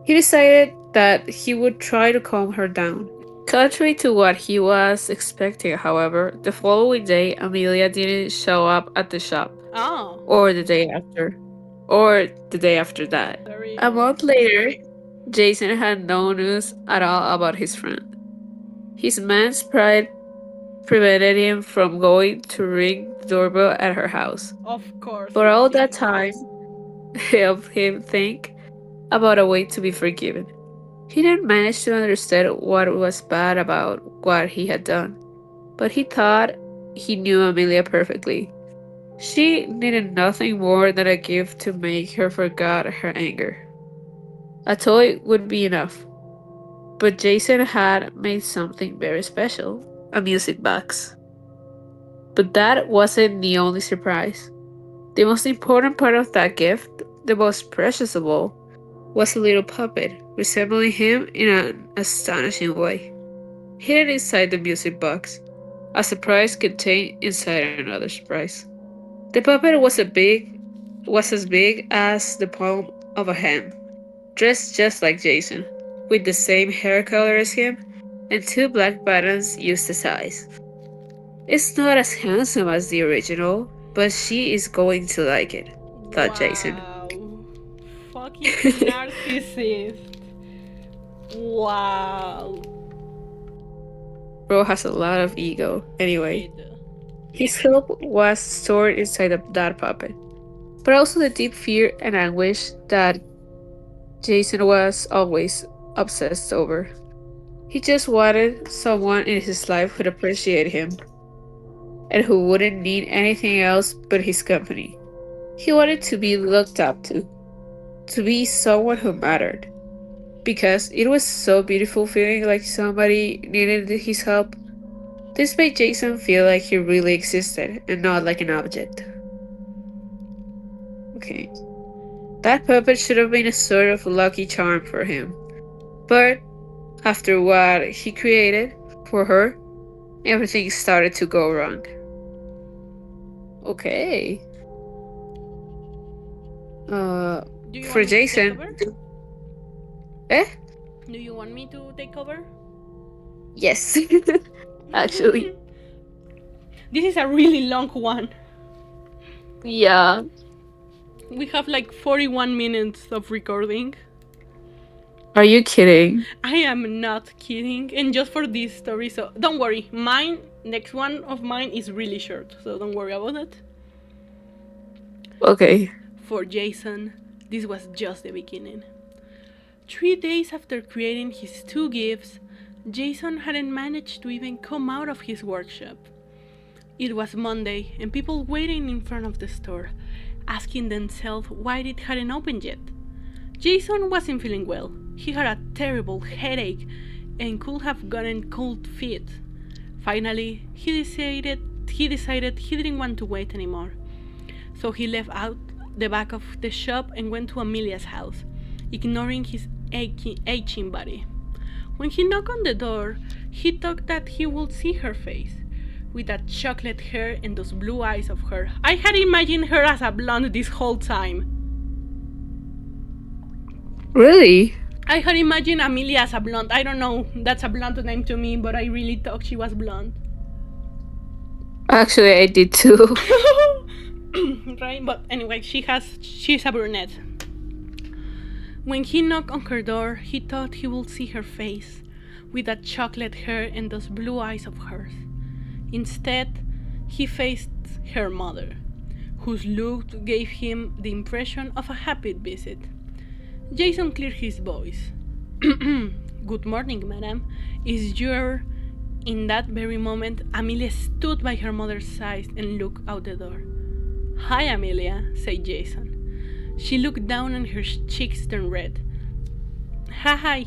he decided that he would try to calm her down. Contrary to what he was expecting, however, the following day Amelia didn't show up at the shop, Oh, or the day after, or the day after that. very. A month later, Jason had no news at all about his friend. His man's pride prevented him from going to ring the doorbell at her house. Of course But it all that did. time helped him think about a way to be forgiven. He didn't manage to understand what was bad about what he had done, but he thought he knew Amelia perfectly. She needed nothing more than a gift to make her forget her anger. A toy would be enough, but Jason had made something very special. a music box. But that wasn't the only surprise. The most important part of that gift, the most precious of all, was a little puppet resembling him in an astonishing way. Hidden inside the music box, a surprise contained inside another surprise. The puppet was as big as the palm of a hand, dressed just like Jason, with the same hair color as him, and two black buttons used as eyes. It's not as handsome as the original, but she is going to like it, thought Jason. Wow. Fucking narcissist. Wow. Bro has a lot of ego. Anyway, It. his hope was stored inside that puppet, but also the deep fear and anguish that Jason was always obsessed over. He just wanted someone in his life who'd appreciate him and who wouldn't need anything else but his company. He wanted to be looked up to be someone who mattered. Because it was so beautiful feeling like somebody needed his help. This made Jason feel like he really existed and not like an object. Okay. That puppet should have been a sort of lucky charm for him. But after what he created for her, everything started to go wrong. Okay. Do you For want me to take Jason. over? Eh? Do you want me to take over? Yes. Actually. This is a really long one. Yeah. We have like 41 minutes of recording. Are you kidding? I am not kidding. And just for this story, so don't worry. Next one of mine is really short, so don't worry about it. Okay. For Jason, this was just the beginning. 3 days after creating his two gifts, Jason hadn't managed to even come out of his workshop. It was Monday, and people waiting in front of the store, asking themselves why it hadn't opened yet. Jason wasn't feeling well. He had a terrible headache and could have gotten cold feet. Finally, he decided he didn't want to wait anymore. So he left out the back of the shop and went to Amelia's house, ignoring his aching body. When he knocked on the door, he thought that he would see her face, with that chocolate hair and those blue eyes of her. I had imagined her as a blonde this whole time. Really? I had imagined Amelia as a blonde. I don't know, that's a blonde name to me, but I really thought she was blonde. Actually, I did too. Right? But anyway, she's a brunette. When he knocked on her door, he thought he would see her face, with that chocolate hair and those blue eyes of hers. Instead, he faced her mother, whose look gave him the impression of a happy visit. Jason cleared his voice. Good morning, madam. Is your... In that very moment, Amelia stood by her mother's side and looked out the door. Hi, Amelia, said Jason. She looked down and her cheeks turned red. Hi.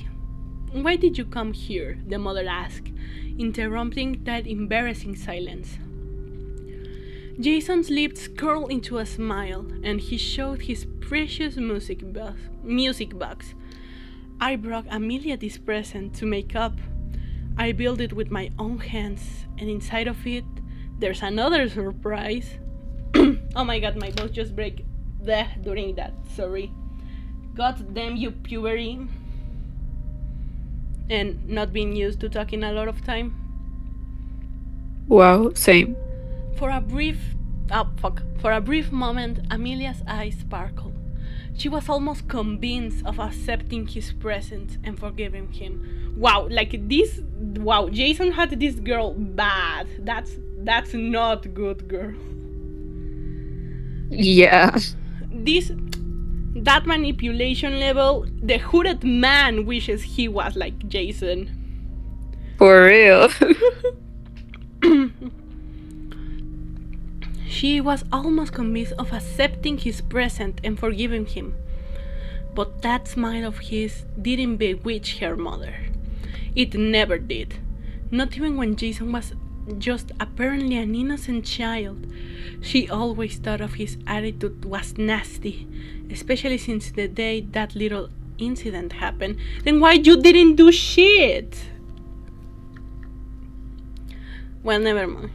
Why did you come here? The mother asked, interrupting that embarrassing silence. Jason's lips curled into a smile, and he showed his precious music box. I brought Amelia this present to make up. I built it with my own hands, and inside of it, there's another surprise. Oh my god, my voice just broke during that, sorry. God damn you, puberty. And not being used to talking a lot of time. Wow, same. For a brief moment, Amelia's eyes sparkled. She was almost convinced of accepting his presence and forgiving him. Wow, Jason had this girl bad. That's not good, girl. Yeah. That manipulation level, the hooded man wishes he was like Jason. For real. She was almost convinced of accepting his present and forgiving him. But that smile of his didn't bewitch her mother. It never did. Not even when Jason was just apparently an innocent child. She always thought of his attitude was nasty, especially since the day that little incident happened. Then why you didn't do shit? Well, never mind.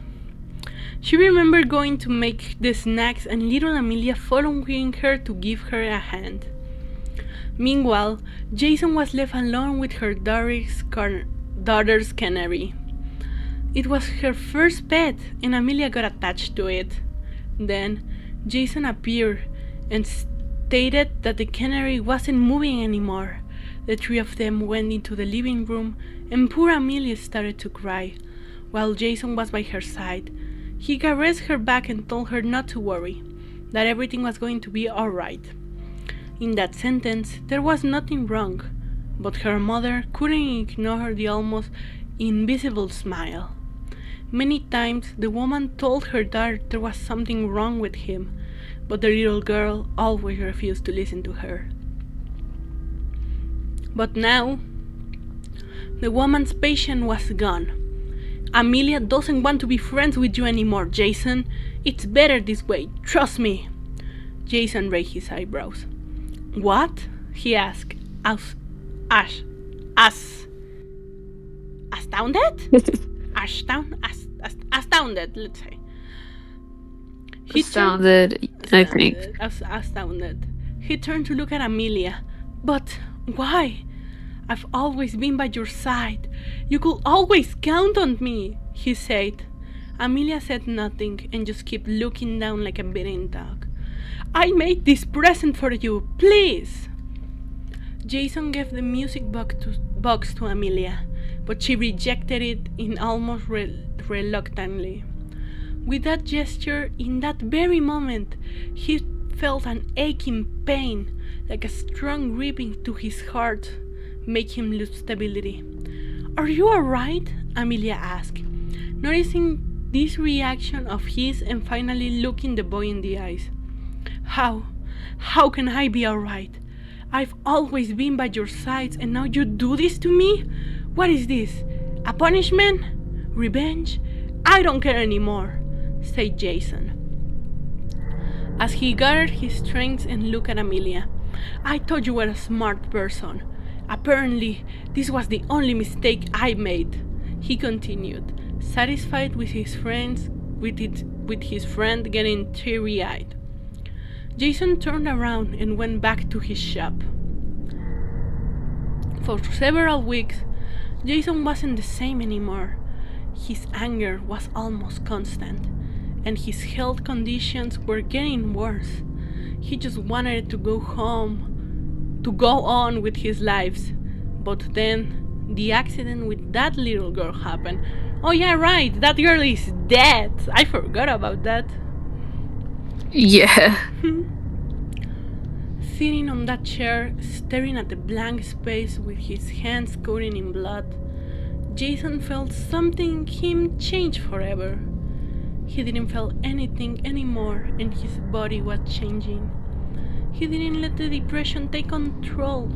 She remembered going to make the snacks and little Amelia following her to give her a hand. Meanwhile, Jason was left alone with her daughter's canary. It was her first pet, and Amelia got attached to it. Then, Jason appeared and stated that the canary wasn't moving anymore. The three of them went into the living room, and poor Amelia started to cry, while Jason was by her side. He caressed her back and told her not to worry, that everything was going to be alright. In that sentence, there was nothing wrong, but her mother couldn't ignore the almost invisible smile. Many times the woman told her daughter there was something wrong with him, but the little girl always refused to listen to her. But now, the woman's patience was gone. Amelia doesn't want to be friends with you anymore, Jason. It's better this way, trust me. Jason raised his eyebrows. What? He asked, astounded? Astounded, let's say. Astounded, I think. Astounded. He turned to look at Amelia. But why? I've always been by your side. You could always count on me, he said. Amelia said nothing and just kept looking down like a beaten dog. I made this present for you, please. Jason gave the music box to Amelia, but she rejected it in almost reluctantly. With that gesture, in that very moment, he felt an aching pain, like a strong ripping to his heart, make him lose stability. Are you alright? Amelia asked, noticing this reaction of his and finally looking the boy in the eyes. How can I be alright? I've always been by your sides and now you do this to me? What is this? A punishment? Revenge? I don't care anymore, said Jason. As he gathered his strength and looked at Amelia, I thought you were a smart person. Apparently, this was the only mistake I made, he continued, satisfied with his friend getting teary-eyed. Jason turned around and went back to his shop. For several weeks, Jason wasn't the same anymore. His anger was almost constant, and his health conditions were getting worse. He just wanted to go home, to go on with his lives. But then, the accident with that little girl happened. Oh yeah, right, that girl is dead. I forgot about that. Yeah. Sitting on that chair, staring at the blank space with his hands coated in blood, Jason felt something him change forever. He didn't feel anything anymore and his body was changing. He didn't let the depression take control,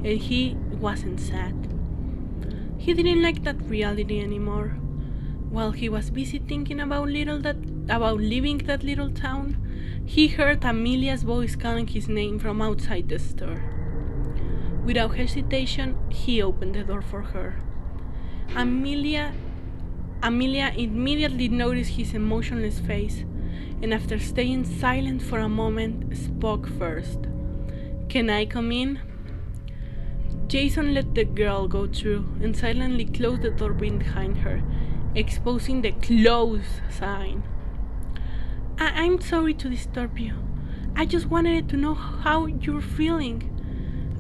and he wasn't sad. He didn't like that reality anymore. While he was busy thinking about leaving that little town, he heard Amelia's voice calling his name from outside the store. Without hesitation, he opened the door for her. Amelia immediately noticed his emotionless face, and after staying silent for a moment, spoke first. Can I come in? Jason let the girl go through and silently closed the door behind her, exposing the close sign. I'm sorry to disturb you. I just wanted to know how you're feeling.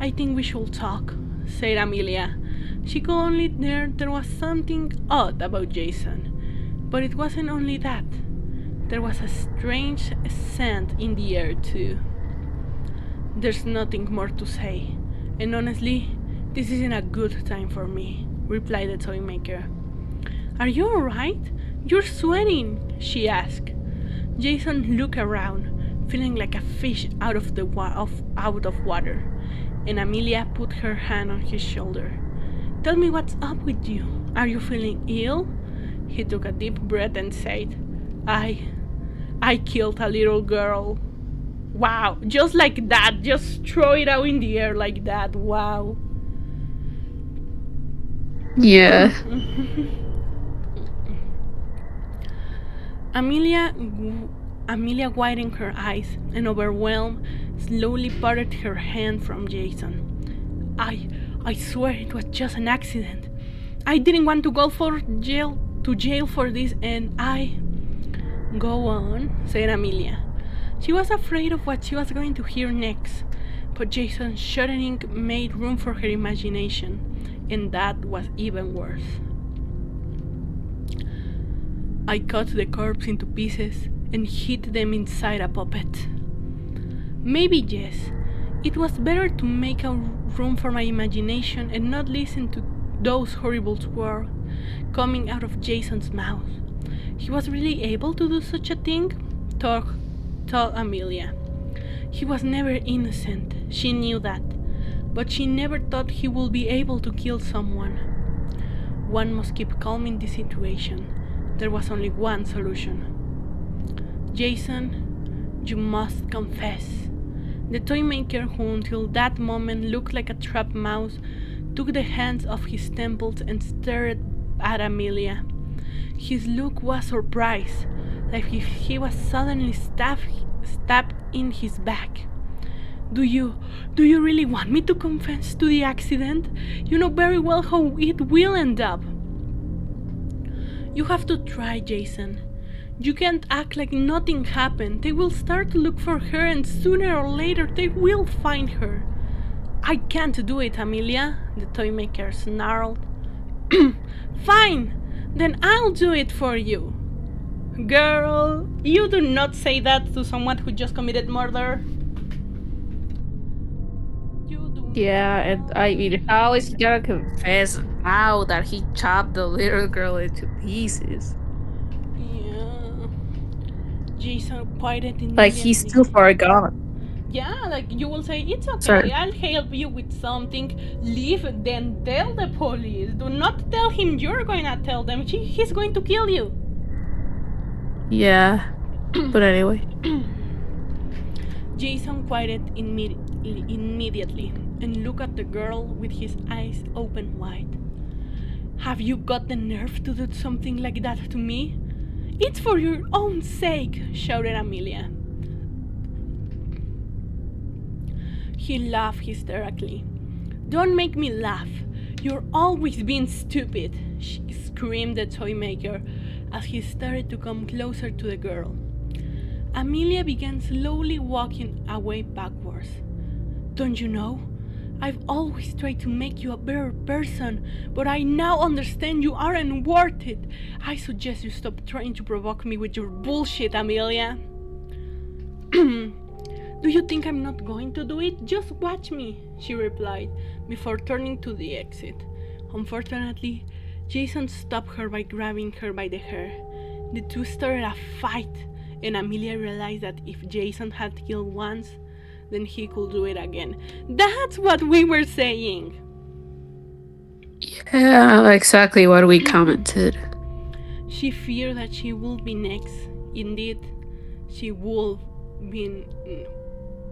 I think we should talk, said Amelia. She could only there was something odd about Jason. But it wasn't only that. There was a strange scent in the air too. There's nothing more to say, and honestly, this isn't a good time for me, replied the Toymaker. Are you alright? You're sweating, she asked. Jason looked around, feeling like a fish out of water, and Amelia put her hand on his shoulder. Tell me what's up with you. Are you feeling ill? He took a deep breath and said, I. I killed a little girl. Wow, just like that, just throw it out in the air like that. Wow. Yeah. Amelia, Amelia widened her eyes and, overwhelmed, slowly parted her hand from Jason. I swear it was just an accident. I didn't want to go to jail for this, and I. Go on, said Amelia. She was afraid of what she was going to hear next, but Jason's shudderings made room for her imagination, and that was even worse. I cut the corpse into pieces and hid them inside a puppet. Maybe yes, it was better to make a room for my imagination and not listen to those horrible words coming out of Jason's mouth. He was really able to do such a thing? Thought Amelia. He was never innocent, she knew that, but she never thought he would be able to kill someone. One must keep calm in this situation. There was only one solution. Jason, you must confess. The Toymaker, who until that moment looked like a trapped mouse, took the hands off his temples and stared at Amelia. His look was surprise, like if he was suddenly stabbed in his back. Do you do you really want me to confess to the accident? You know very well how it will end up. You have to try, Jason. You can't act like nothing happened. They will start to look for her, and sooner or later they will find her. I can't do it, Amelia, the Toymaker snarled. Fine, then I'll do it for you. Girl, you do not say that to someone who just committed murder. You do Yeah, and I not. mean, how is he gonna confess now that he chopped the little girl into pieces? Yeah. Jason quieted Like, he's immediately. too far gone. Yeah, like you will say, it's okay, Sorry. I'll help you with something. Leave, then tell the police. Do not tell him you're going to tell them. He's going to kill you. Yeah, but anyway. Jason quieted immediately and looked at the girl with his eyes open wide. Have you got the nerve to do something like that to me? It's for your own sake, shouted Amelia. He laughed hysterically. Don't make me laugh. You're always being stupid, she screamed the Toymaker as he started to come closer to the girl. Amelia began slowly walking away backwards. Don't you know? I've always tried to make you a better person, but I now understand you aren't worth it. I suggest you stop trying to provoke me with your bullshit, Amelia. Do you think I'm not going to do it? Just watch me, she replied, before turning to the exit. Unfortunately, Jason stopped her by grabbing her by the hair. The two started a fight, and Amelia realized that if Jason had killed once, then he could do it again. That's what we were saying! Yeah, exactly what we commented. She feared that she would be next. Indeed, she would be.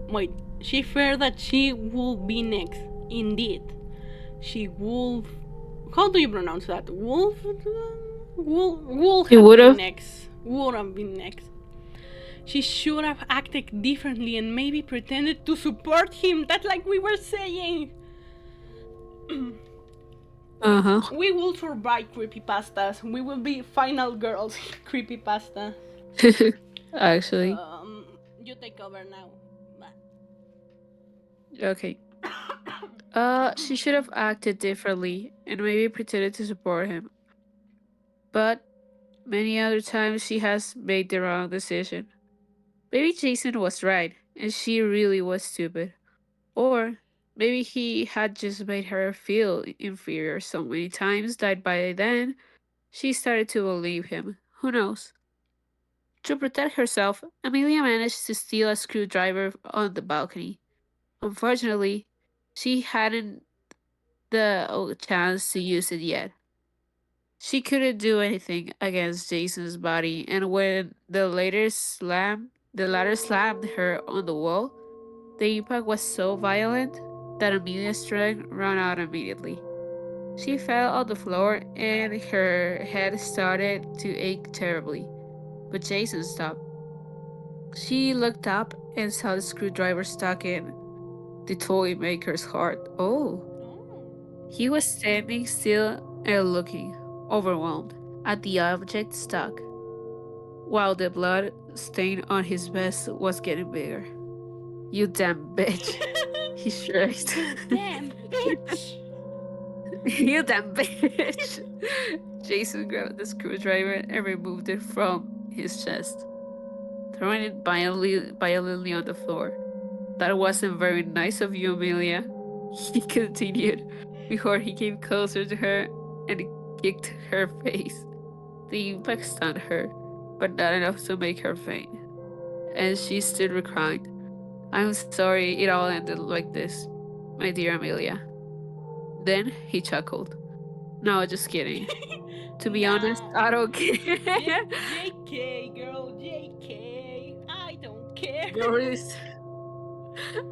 Wait, she feared that she would be next. Indeed, she would. How do you pronounce that? Wolf? Would He have would been have. next. Would have been next. She should have acted differently and maybe pretended to support him. That's like we were saying. Uh huh. We will survive creepypastas. We will be final girls creepypasta. Actually. Um, you take over now. Okay. She should have acted differently and maybe pretended to support him. But many other times she has made the wrong decision. Maybe Jason was right and she really was stupid. Or maybe he had just made her feel inferior so many times that by then she started to believe him. Who knows? To protect herself, Amelia managed to steal a screwdriver on the balcony. Unfortunately, she hadn't. the chance to use it yet. She couldn't do anything against Jason's body, and when the ladder slammed her on the wall, the impact was so violent that Amelia's strength ran out immediately. She fell on the floor and her head started to ache terribly, but Jason stopped. She looked up and saw the screwdriver stuck in the toy maker's heart. Oh, Oh. he was standing still and looking, overwhelmed, at the object stuck, while the blood stain on his vest was getting bigger. You damn bitch, he shrieked. You damn bitch! You damn bitch! Jason grabbed the screwdriver and removed it from his chest, throwing it violently on the floor. That wasn't very nice of you, Amelia, he continued, before he came closer to her and kicked her face. The impact stunned her, but not enough to make her faint, and she stood reclined. I'm sorry it all ended like this, my dear Amelia. Then he chuckled. No, just kidding. To be honest, Nah. I don't care. JK, girl, JK. I don't care. Bro is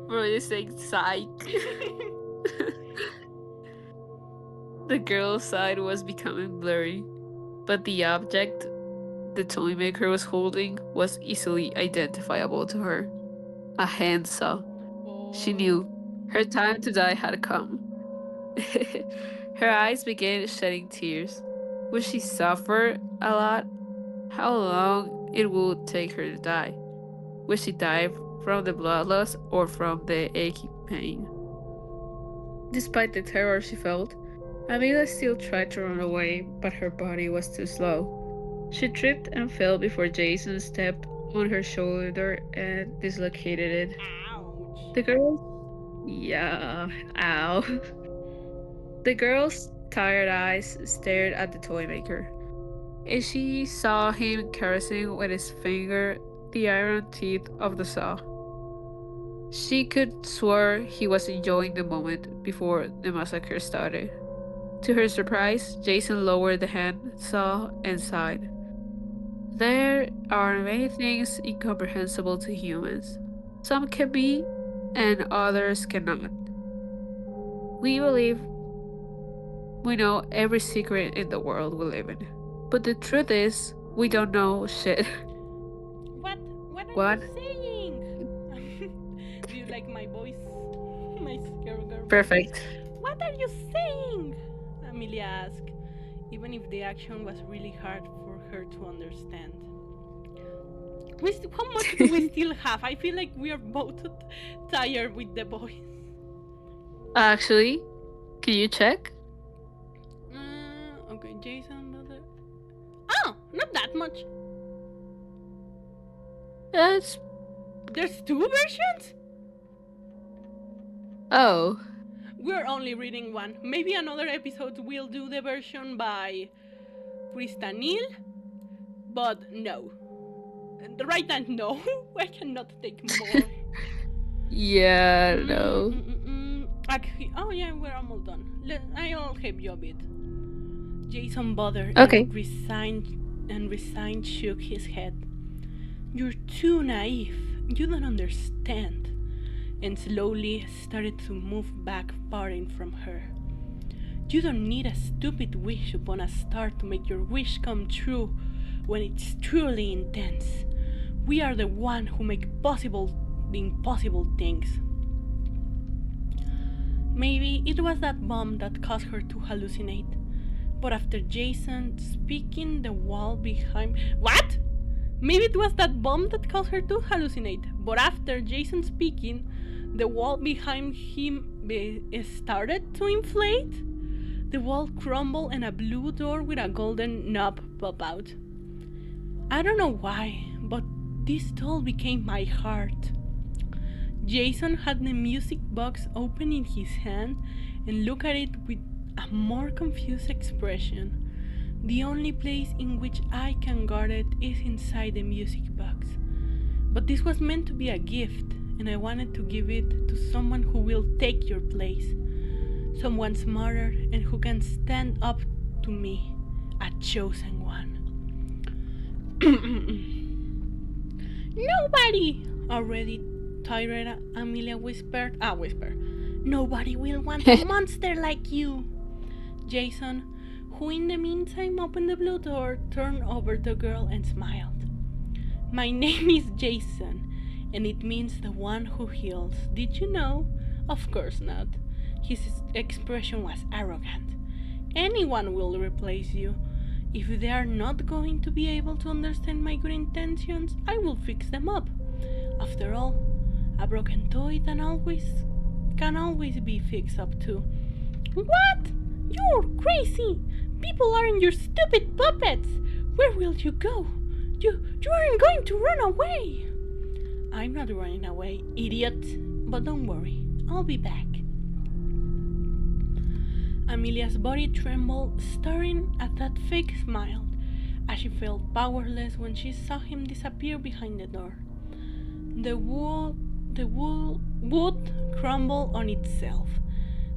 bro is saying psych. The girl's side was becoming blurry, but the object the Toymaker was holding was easily identifiable to her. A handsaw. She knew Oh. her time to die had come. Her eyes began shedding tears. Would she suffer a lot? How long it would take her to die? Would she die from the blood loss or from the aching pain? Despite the terror she felt, Amelia still tried to run away, but her body was too slow. She tripped and fell before Jason stepped on her shoulder and dislocated it. The Ouch. girl, yeah, ow. The girl's tired eyes stared at the toy maker, and she saw him caressing with his finger the iron teeth of the saw. She could swear he was enjoying the moment before the massacre started. To her surprise, Jason lowered the hand saw and sighed. There are many things incomprehensible to humans. Some can be, and others cannot. We believe we know every secret in the world we live in. But the truth is, we don't know shit. What? What are you What? saying? Do you like my voice? My scarecrow voice? Perfect. What are you saying? Amelia asked, even if the action was really hard for her to understand. How much do we still have? I feel like we are both tired with the voice. Actually, can you check? Okay, Jason, brother. Oh, not that much. That's. There's two versions? Oh. We're only reading one. Maybe another episode we'll do the version by Krista Neal, but no. Right now, no. I cannot take more. Yeah, no. Oh yeah, we're almost done. I'll help you a bit. Jason bothered Okay. and resigned shook his head. You're too naive. You don't understand. And slowly started to move back, parting from her. You don't need a stupid wish upon a star to make your wish come true when it's truly intense. We are the one who make possible the impossible things. Maybe it was that bomb that caused her to hallucinate. But after Jason speaking, the wall behind. What? Maybe it was that bomb that caused her to hallucinate. But after Jason speaking, the wall behind him started to inflate. The wall crumbled and a blue door with a golden knob popped out. I don't know why, but this doll became my heart. Jason had the music box open in his hand and looked at it with a more confused expression. The only place in which I can guard it is inside the music box. But this was meant to be a gift, and I wanted to give it to someone who will take your place. Someone smarter and who can stand up to me, a chosen one. Nobody! Already tired, Amelia whispered. Nobody will want a monster like you. Jason, who in the meantime opened the blue door, turned over the girl and smiled. My name is Jason, and it means the one who heals. Did you know? Of course not. His expression was arrogant. Anyone will replace you. If they are not going to be able to understand my good intentions, I will fix them up. After all, a broken toy can always be fixed up too. What? You're crazy! People aren't your stupid puppets! Where will you go? You aren't going to run away! I'm not running away, idiot. But don't worry, I'll be back. Amelia's body trembled, staring at that fake smile, as she felt powerless when she saw him disappear behind the door. The wood crumbled on itself.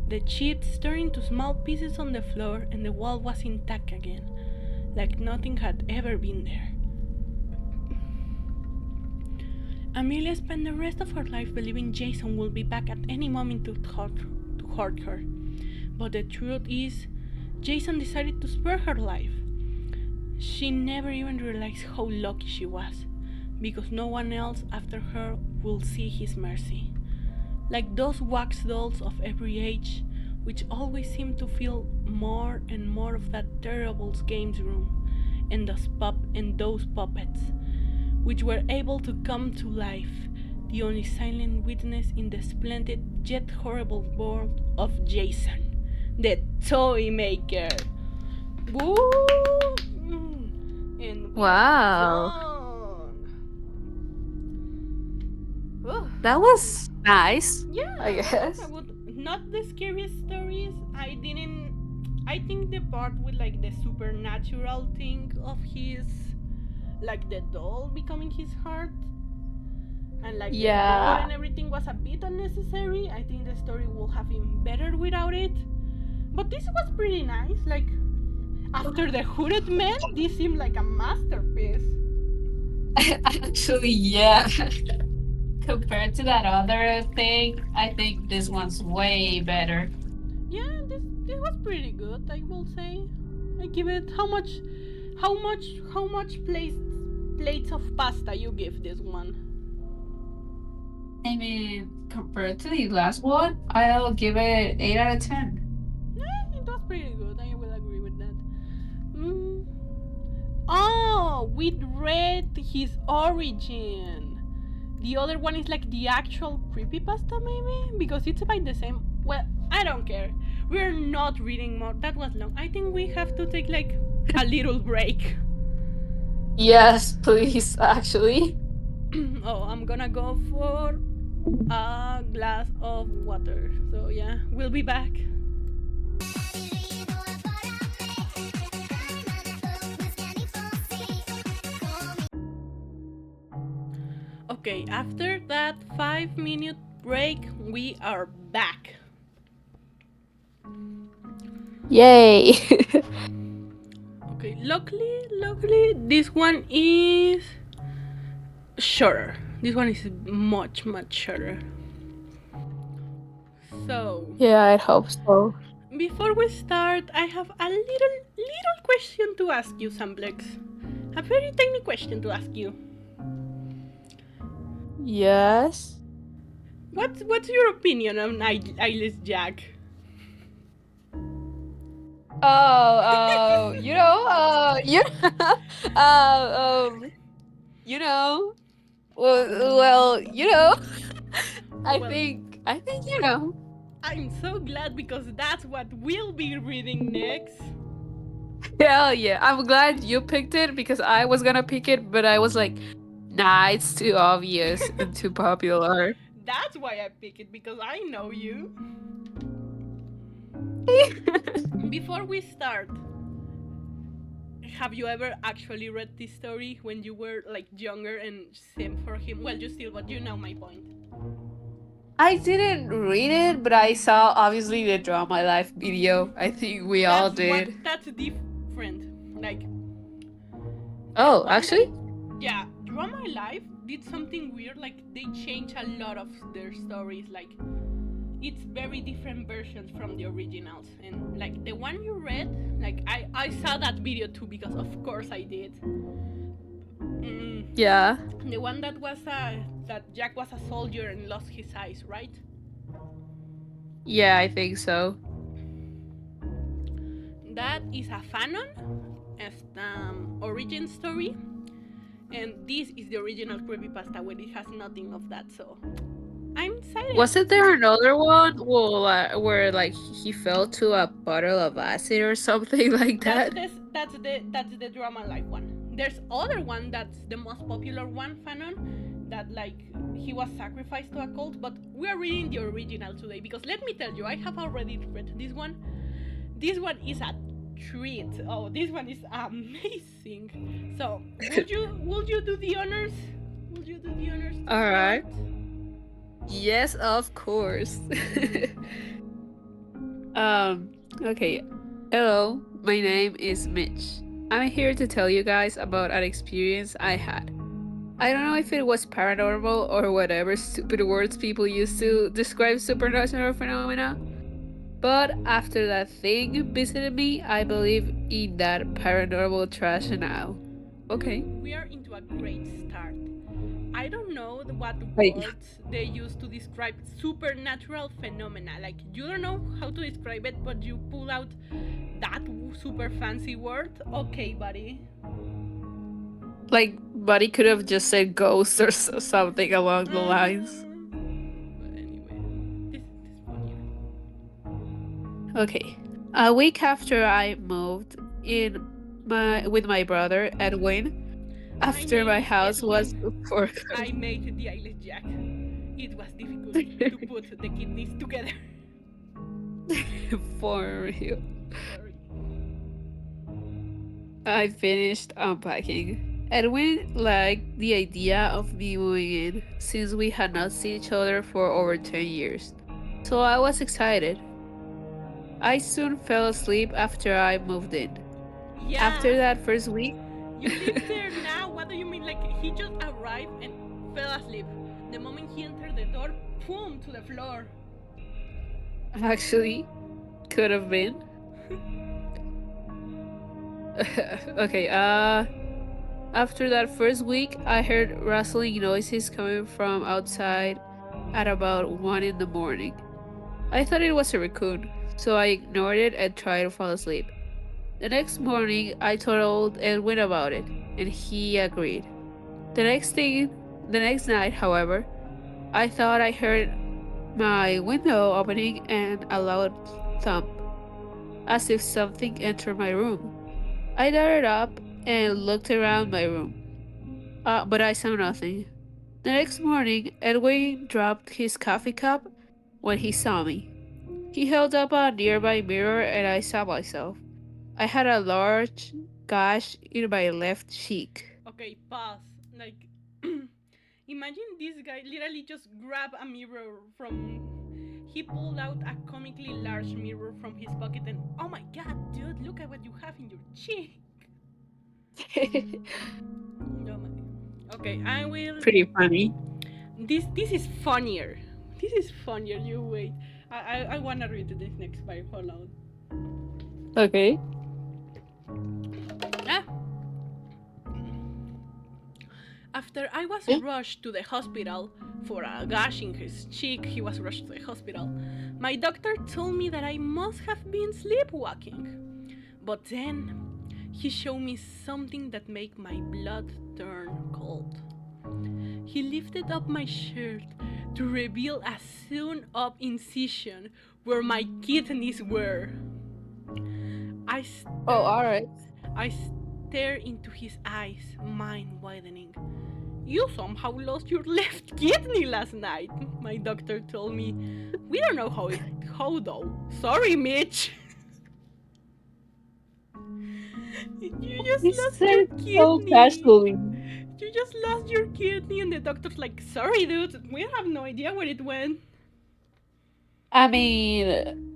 The sheets turned into small pieces on the floor, and the wall was intact again, like nothing had ever been there. Amelia spent the rest of her life believing Jason would be back at any moment to hurt her. But the truth is, Jason decided to spare her life. She never even realized how lucky she was, because no one else after her will see his mercy. Like those wax dolls of every age, which always seem to feel more and more of that terrible games room, and those puppets, which were able to come to life, the only silent witness in the splendid yet horrible world of Jason, the Toymaker. Woo! And Wow. That was nice. Yeah, I guess. Not the scariest stories. I think the part with like the supernatural thing of his, like the doll becoming his heart, and like the door and everything was a bit unnecessary. I think the story would have been better without it. But this was pretty nice. Like after the hooded man, this seemed like a masterpiece. Actually, yeah. Compared to that other thing, I think this one's way better. Yeah, this was pretty good, I will say. I give it how much plates of pasta you give this one? I mean, compared to the last one, I'll give it 8 out of 10. It was pretty good, I will agree with that. Oh, we read his origin. The other one is like the actual creepypasta, maybe? Because it's about the same. Well, I don't care. We're not reading more. That was long. I think we have to take like a little break. Yes, please, actually. Oh, I'm gonna go for a glass of water. So, yeah, we'll be back. Okay, after that 5-minute break, we are back. Yay! Okay, luckily, this one is shorter. This one is much shorter. So yeah, I hope so. before we start, I have a little question to ask you, swmplx. A very tiny question to ask you. Yes. What's your opinion on Eyeless Jack? You know, you know, well, you know, I think, you know. I'm so glad because that's what we'll be reading next. Hell yeah, I'm glad you picked it because I was gonna pick it, but I was like, nah, it's too obvious and too popular. That's why I pick it, because I know you. Before we start, have you ever actually read this story when you were like younger and sent for him? Well, you still, but you know my point. I didn't read it, but I saw obviously the Drama Life video. I think we all did. That's different. Like the Oh, one that actually? it, yeah, Drama Life did something weird. Like they changed a lot of their stories. Like it's very different versions from the originals. And like the one you read, like I saw that video too because of course I did. Yeah. The one that was that Jack was a soldier and lost his eyes, right? Yeah, I think so. That is a fanon, origin story, and this is the original creepypasta where it has nothing of that. So I'm excited. Wasn't there another one where like he fell to a bottle of acid or something like That's that? this. That's the drama life one. There's other one that's the most popular one, fanon, that like he was sacrificed to a cult. But we are reading the original today because let me tell you, I have already read this one. This one is a treat. Oh, this one is amazing. So, would you do the honors? Would you do the honors to All start? right. Yes, of course. um, okay. Hello, my name is Mitch. I'm here to tell you guys about an experience I had. I don't know if it was paranormal or whatever stupid words people use to describe supernatural phenomena, but after that thing visited me, I believe in that paranormal trash now. Okay. We are into a great start. I don't know what Wait, words they use to describe supernatural phenomena. Like you don't know how to describe it, but you pull out that super fancy word. Okay, buddy. like, Buddy could have just said ghost or something along the lines. But anyway, this funnier. Okay. A week after I moved in with my brother Edwin, My after name my is house was Edwin. I foreclosed. made the Eyeless Jack. It was difficult to put the kidneys together. For real. Sorry. I finished unpacking. Edwin liked the idea of me moving in, since we had not seen each other for over 10 years. So I was excited. I soon fell asleep after I moved in. After Yeah, that first week, you live there now. What do you mean? Like he just arrived and fell asleep. The moment he entered the door, boom, to the floor. actually, could have been. Okay, after that first week, I heard rustling noises coming from outside at about 1 in the morning. I thought it was a raccoon, so I ignored it and tried to fall asleep. The next morning, I told Edwin about it, and he agreed. The next thing, the next night, however, I thought I heard my window opening and a loud thump, as if something entered my room. I darted up and looked around my room, but I saw nothing. The next morning, Edwin dropped his coffee cup when he saw me. He held up a nearby mirror and I saw myself. I had a large gash in my left cheek. Okay, pause. Like, imagine this guy literally just grab a mirror from. He pulled out a comically large mirror from his pocket and oh my god, dude, look at what you have in your cheek. No my. Okay, I will. Pretty funny. This is funnier. This is funnier. You wait. I wanna read this next part. Hold on. Okay. Ah, after I was Eh? rushed to the hospital for a gash in his cheek, he was rushed to the hospital. My doctor told me that I must have been sleepwalking. But then he showed me something that made my blood turn cold. He lifted up my shirt to reveal a sewn up incision where my kidneys were. I Oh, stared, alright. I stared into his eyes, mind widening. You somehow lost your left kidney last night, my doctor told me. We don't know how though. Sorry, Mitch. You just He lost your said so kidney. casually. You just lost your kidney, and the doctor's like, sorry, dude, we have no idea where it went. I mean,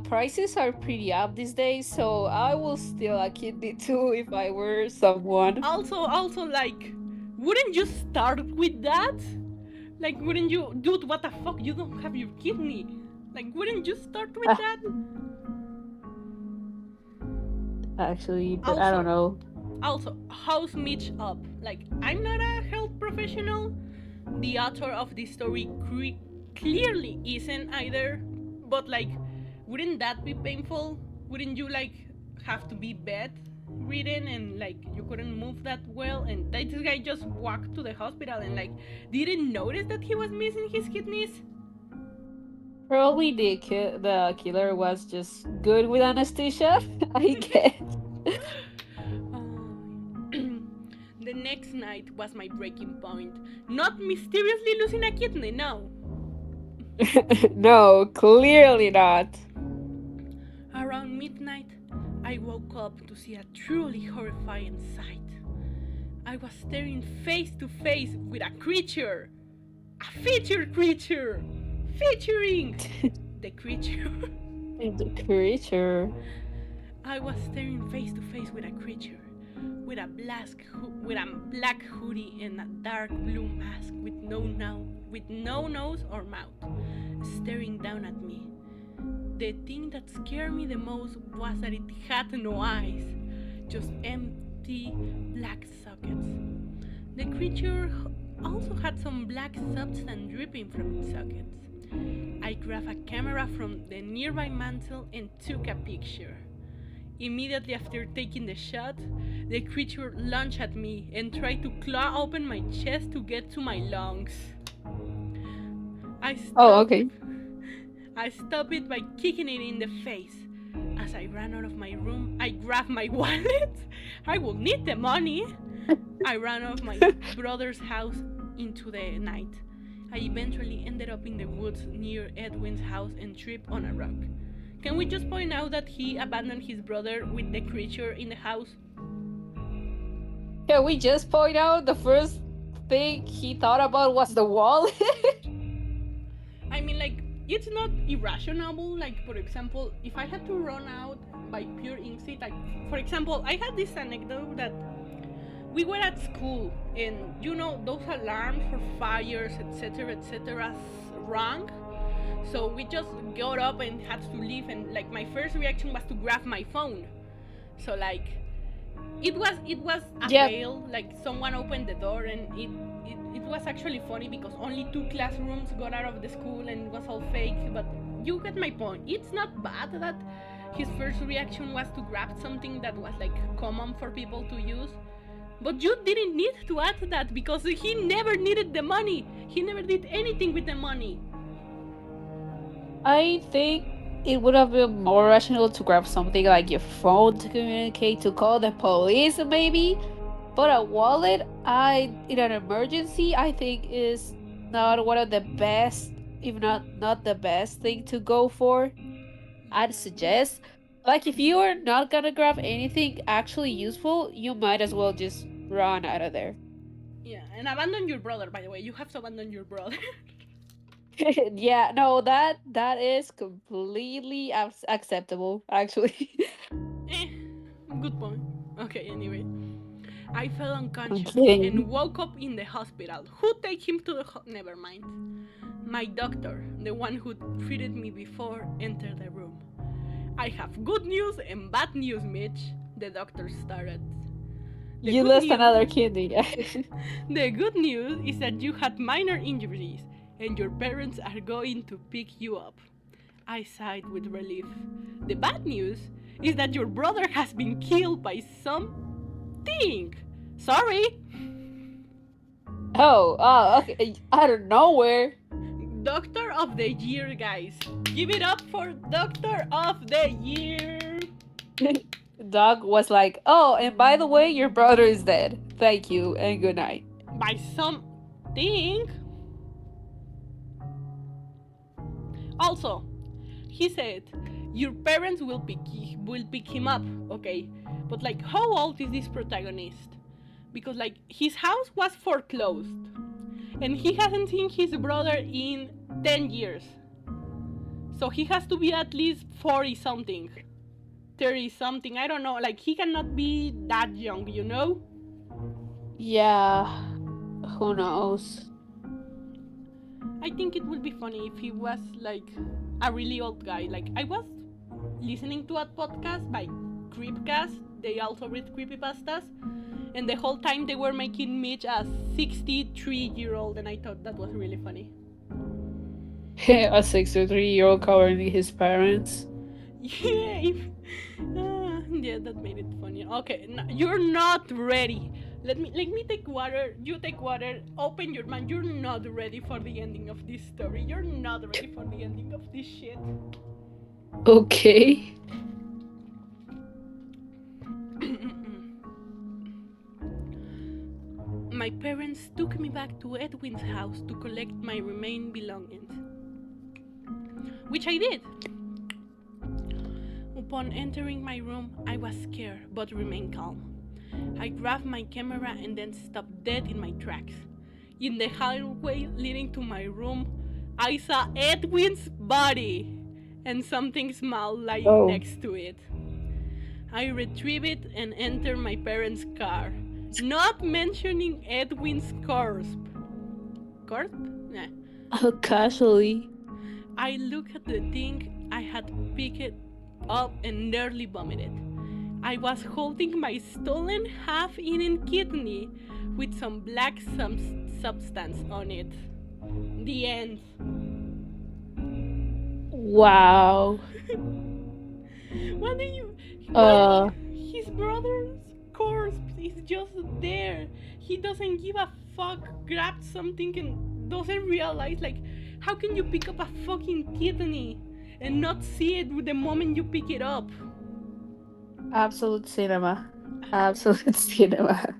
prices are pretty up these days, so I will steal a kidney too if I were someone. Also, like, wouldn't you start with that? Like, wouldn't you, dude? What the fuck? You don't have your kidney. Like, wouldn't you start with Ah, that? actually, but I don't Also, know. how's Mitch up? Like, I'm not a health professional. The author of this story clearly isn't either. But like, wouldn't that be painful? Wouldn't you like have to be bedridden and like you couldn't move that well? And this guy just walked to the hospital and like didn't notice that he was missing his kidneys. Probably the killer was just good with anesthesia, I guess. The next night was my breaking point. Not mysteriously losing a kidney, no. No, clearly not. Around midnight, I woke up to see a truly horrifying sight. I was staring face to face with a creature! A feature creature! Featuring the creature. The creature. I was staring face to face with a creature with a black hoodie and a dark blue mask with no nose or mouth, staring down at me. The thing that scared me the most was that it had no eyes, just empty black sockets. The creature also had some black substance dripping from its sockets. I grabbed a camera from the nearby mantle and took a picture. Immediately after taking the shot, the creature lunged at me and tried to claw open my chest to get to my lungs. I Oh, stopped okay. I stopped it by kicking it in the face. As I ran out of my room, I grabbed my wallet. I will need the money. I ran out of my brother's house into the night. I eventually ended up in the woods near Edwin's house and tripped on a rock. Can we just point out that he abandoned his brother with the creature in the house? Can we just point out the first thing he thought about was the wall? I mean, like, it's not irrational. Like, for example, if I had to run out by pure instinct, like, for example, I had this anecdote that we were at school and those alarms for fires, etc., rang. So we just got up and had to leave, and like my first reaction was to grab my phone. So like it was a Yep. fail. Like someone opened the door, and it was actually funny because only 2 classrooms got out of the school and it was all fake. But you get my point. It's not bad that his first reaction was to grab something that was like common for people to use. But you didn't need to add that because he never needed the money. He never did anything with the money. I think it would have been more rational to grab something like your phone to communicate, to call the police, maybe. But a wallet, in an emergency, I think is not one of the best, if not the best thing to go for. I'd suggest, like, if you are not gonna grab anything actually useful, you might as well just run out of there. Yeah, and abandon your brother, by the way. You have to abandon your brother. Yeah, no, that is completely acceptable, actually. Eh, good point. Okay, anyway. I fell I'm unconscious and kidding. woke up in the hospital. Who take him to the never mind. My doctor, the one who treated me before, entered the room. I have good news and bad news, Mitch. The doctor started. The You good lost news another kidney. The good news is that you had minor injuries and your parents are going to pick you up. I sighed with relief. The bad news is that your brother has been killed by something. Sorry. Oh, okay. Out of nowhere. Doctor of the Year, guys. Give it up for Doctor of the Year. Doug was like, "Oh, and by the way, your brother is dead. Thank you and good night." By something. Also, he said, "Your parents will pick him up, okay? But like, how old is this protagonist? Because like his house was foreclosed, and he hasn't seen his brother in 10 years. So he has to be at least 40 something, 30 something. I don't know. Like, he cannot be that young, you know? Yeah, who knows? I think it would be funny if he was like a really old guy. Like, I was listening to a podcast by Creepcast. They also read creepypastas. And the whole time they were making Mitch a 63-year-old, and I thought that was really funny. A 63-year-old covering his parents. Yeah, yeah, that made it funny. Okay, you're not ready. Let me take water. You take water. Open your mind. You're not ready for the ending of this story. You're not ready for the ending of this shit. Okay. My parents took me back to Edwin's house to collect my remaining belongings, which I did. Upon entering my room, I was scared but remained calm. I grabbed my camera and then stopped dead in my tracks. In the hallway leading to my room, I saw Edwin's body and something small lying Oh. next to it. I retrieved it and entered my parents' car, not mentioning Edwin's corpse. Corpse? Nah. Oh, casually. I looked at the thing I had picked up and nearly vomited. I was holding my stolen half-eaten kidney with some black substance on it. The end. Wow. What do you? What? Uh, His brother's corpse is just there. He doesn't give a fuck. Grabbed something and doesn't realize. Like, how can you pick up a fucking kidney and not see it the moment you pick it up? absolute cinema. Absolute cinema.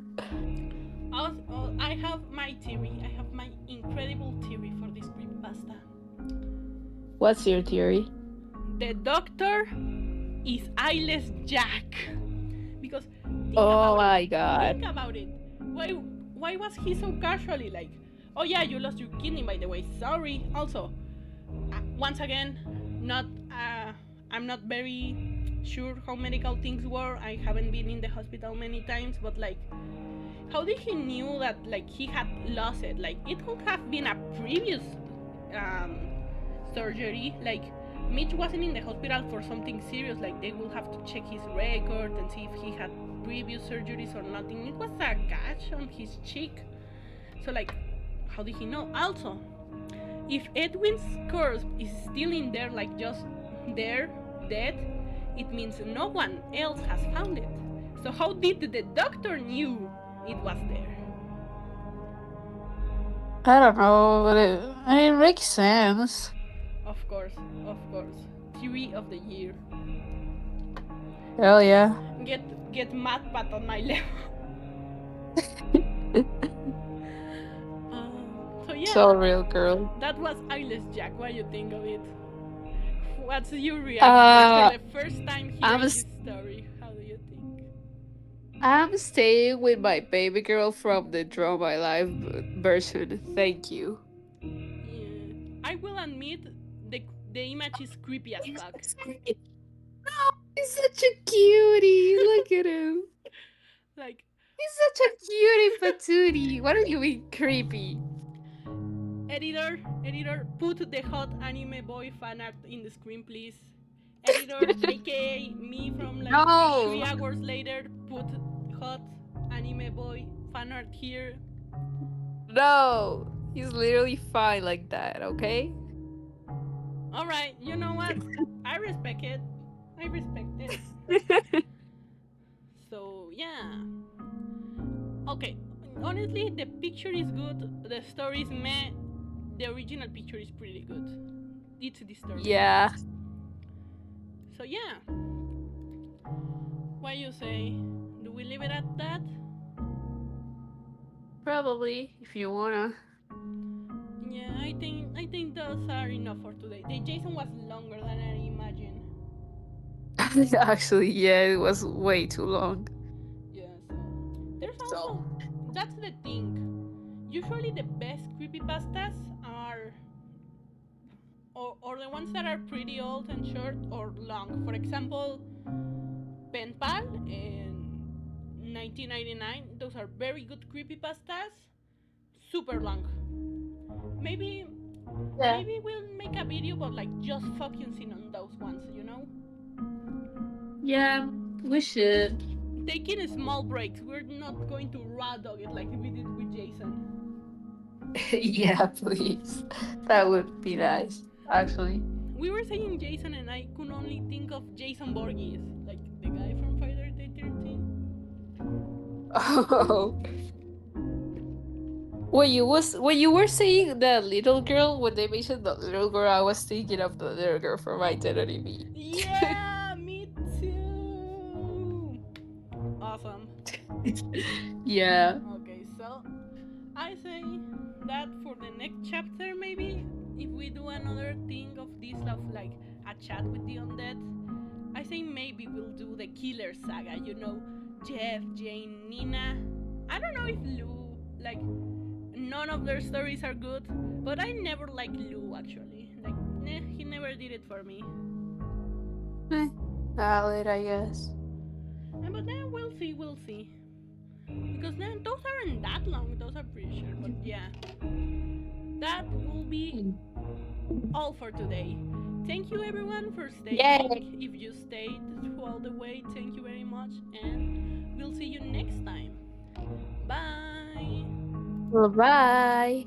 I have my theory. I have my incredible theory for this creepypasta. What's your theory? The doctor is Eyeless Jack. Because think Oh about it. my god. Think about it. Why was he so casually like, oh yeah, you lost your kidney by the way. Sorry. Also, once again, not I'm not very sure how medical things were. I haven't been in the hospital many times, but like, how did he knew that like he had lost it? Like, it could have been a previous um, surgery. Like, Mitch wasn't in the hospital for something serious. Like, they will have to check his record and see if he had previous surgeries or nothing. It was a gash on his cheek. So like, how did he know? Also, if Edwin's corpse is still in there, like just there, dead, it means no one else has found it. So how did the doctor knew it was there? I don't know, but it makes sense. Of course, of course. Theory of the year. Hell yeah. Get mad but on my level. So So yeah, real, girl. that was Eyeless Jack. What do you think of it? What's your reaction after Uh, the first time I'm hearing s- this story? How do you think? I'm staying with my baby girl from the Draw My Life version. Thank you. Yeah. I will admit the image is creepy as fuck. No, he's such a cutie. Look at him. Like, He's such a cutie patootie. What are you being creepy? editor, put the hot anime boy fan art in the screen, please. Editor, aka me from like three No. hours later, put hot anime boy fan art here. No. He's literally fine like that, okay? Alright, you know what? I respect it. I respect it. So, yeah. Okay, honestly, the picture is good, the story is meh, the original picture is pretty good. It's disturbing. Yeah, So, yeah, what you say? Do we leave it at that? probably if you wanna. Yeah, I think those are enough for today. The Jason was longer than I imagined. Actually, yeah, it was way too long. Yeah, so there's So, also that's the thing. Usually the best creepypastas are or the ones that are pretty old and short or long. For example, Pen Pal in 1999. Those are very good creepypastas. Super long. Maybe Yeah. maybe we'll make a video about like just focusing on those ones. Yeah, we should. Taking small breaks. We're not going to raw dog it like we did with Jason. Yeah, please. That would be nice, actually. We were saying Jason and I could only think of Jason Borges, like the guy from Friday the 13th. Oh. When you were saying the little girl, when they mentioned the little girl, I was thinking of the little girl from Identity Me. Yeah, me too. Awesome. Yeah. Okay, so I say that for the next chapter, maybe if we do another thing of this, of like a chat with the undead, I say maybe we'll do the killer saga. Jeff, Jane, Nina. I don't know if Lou, like, none of their stories are good, but I never liked Lou actually. Like, nah, he never did it for me. Eh, valid, I guess. But then we'll see. Because then those aren't that long, those are pretty short. But yeah, that will be Mm. all for today. Thank you everyone for Yay. staying. If you stayed through all the way, thank you very much, and we'll see you next time. Bye. Bye.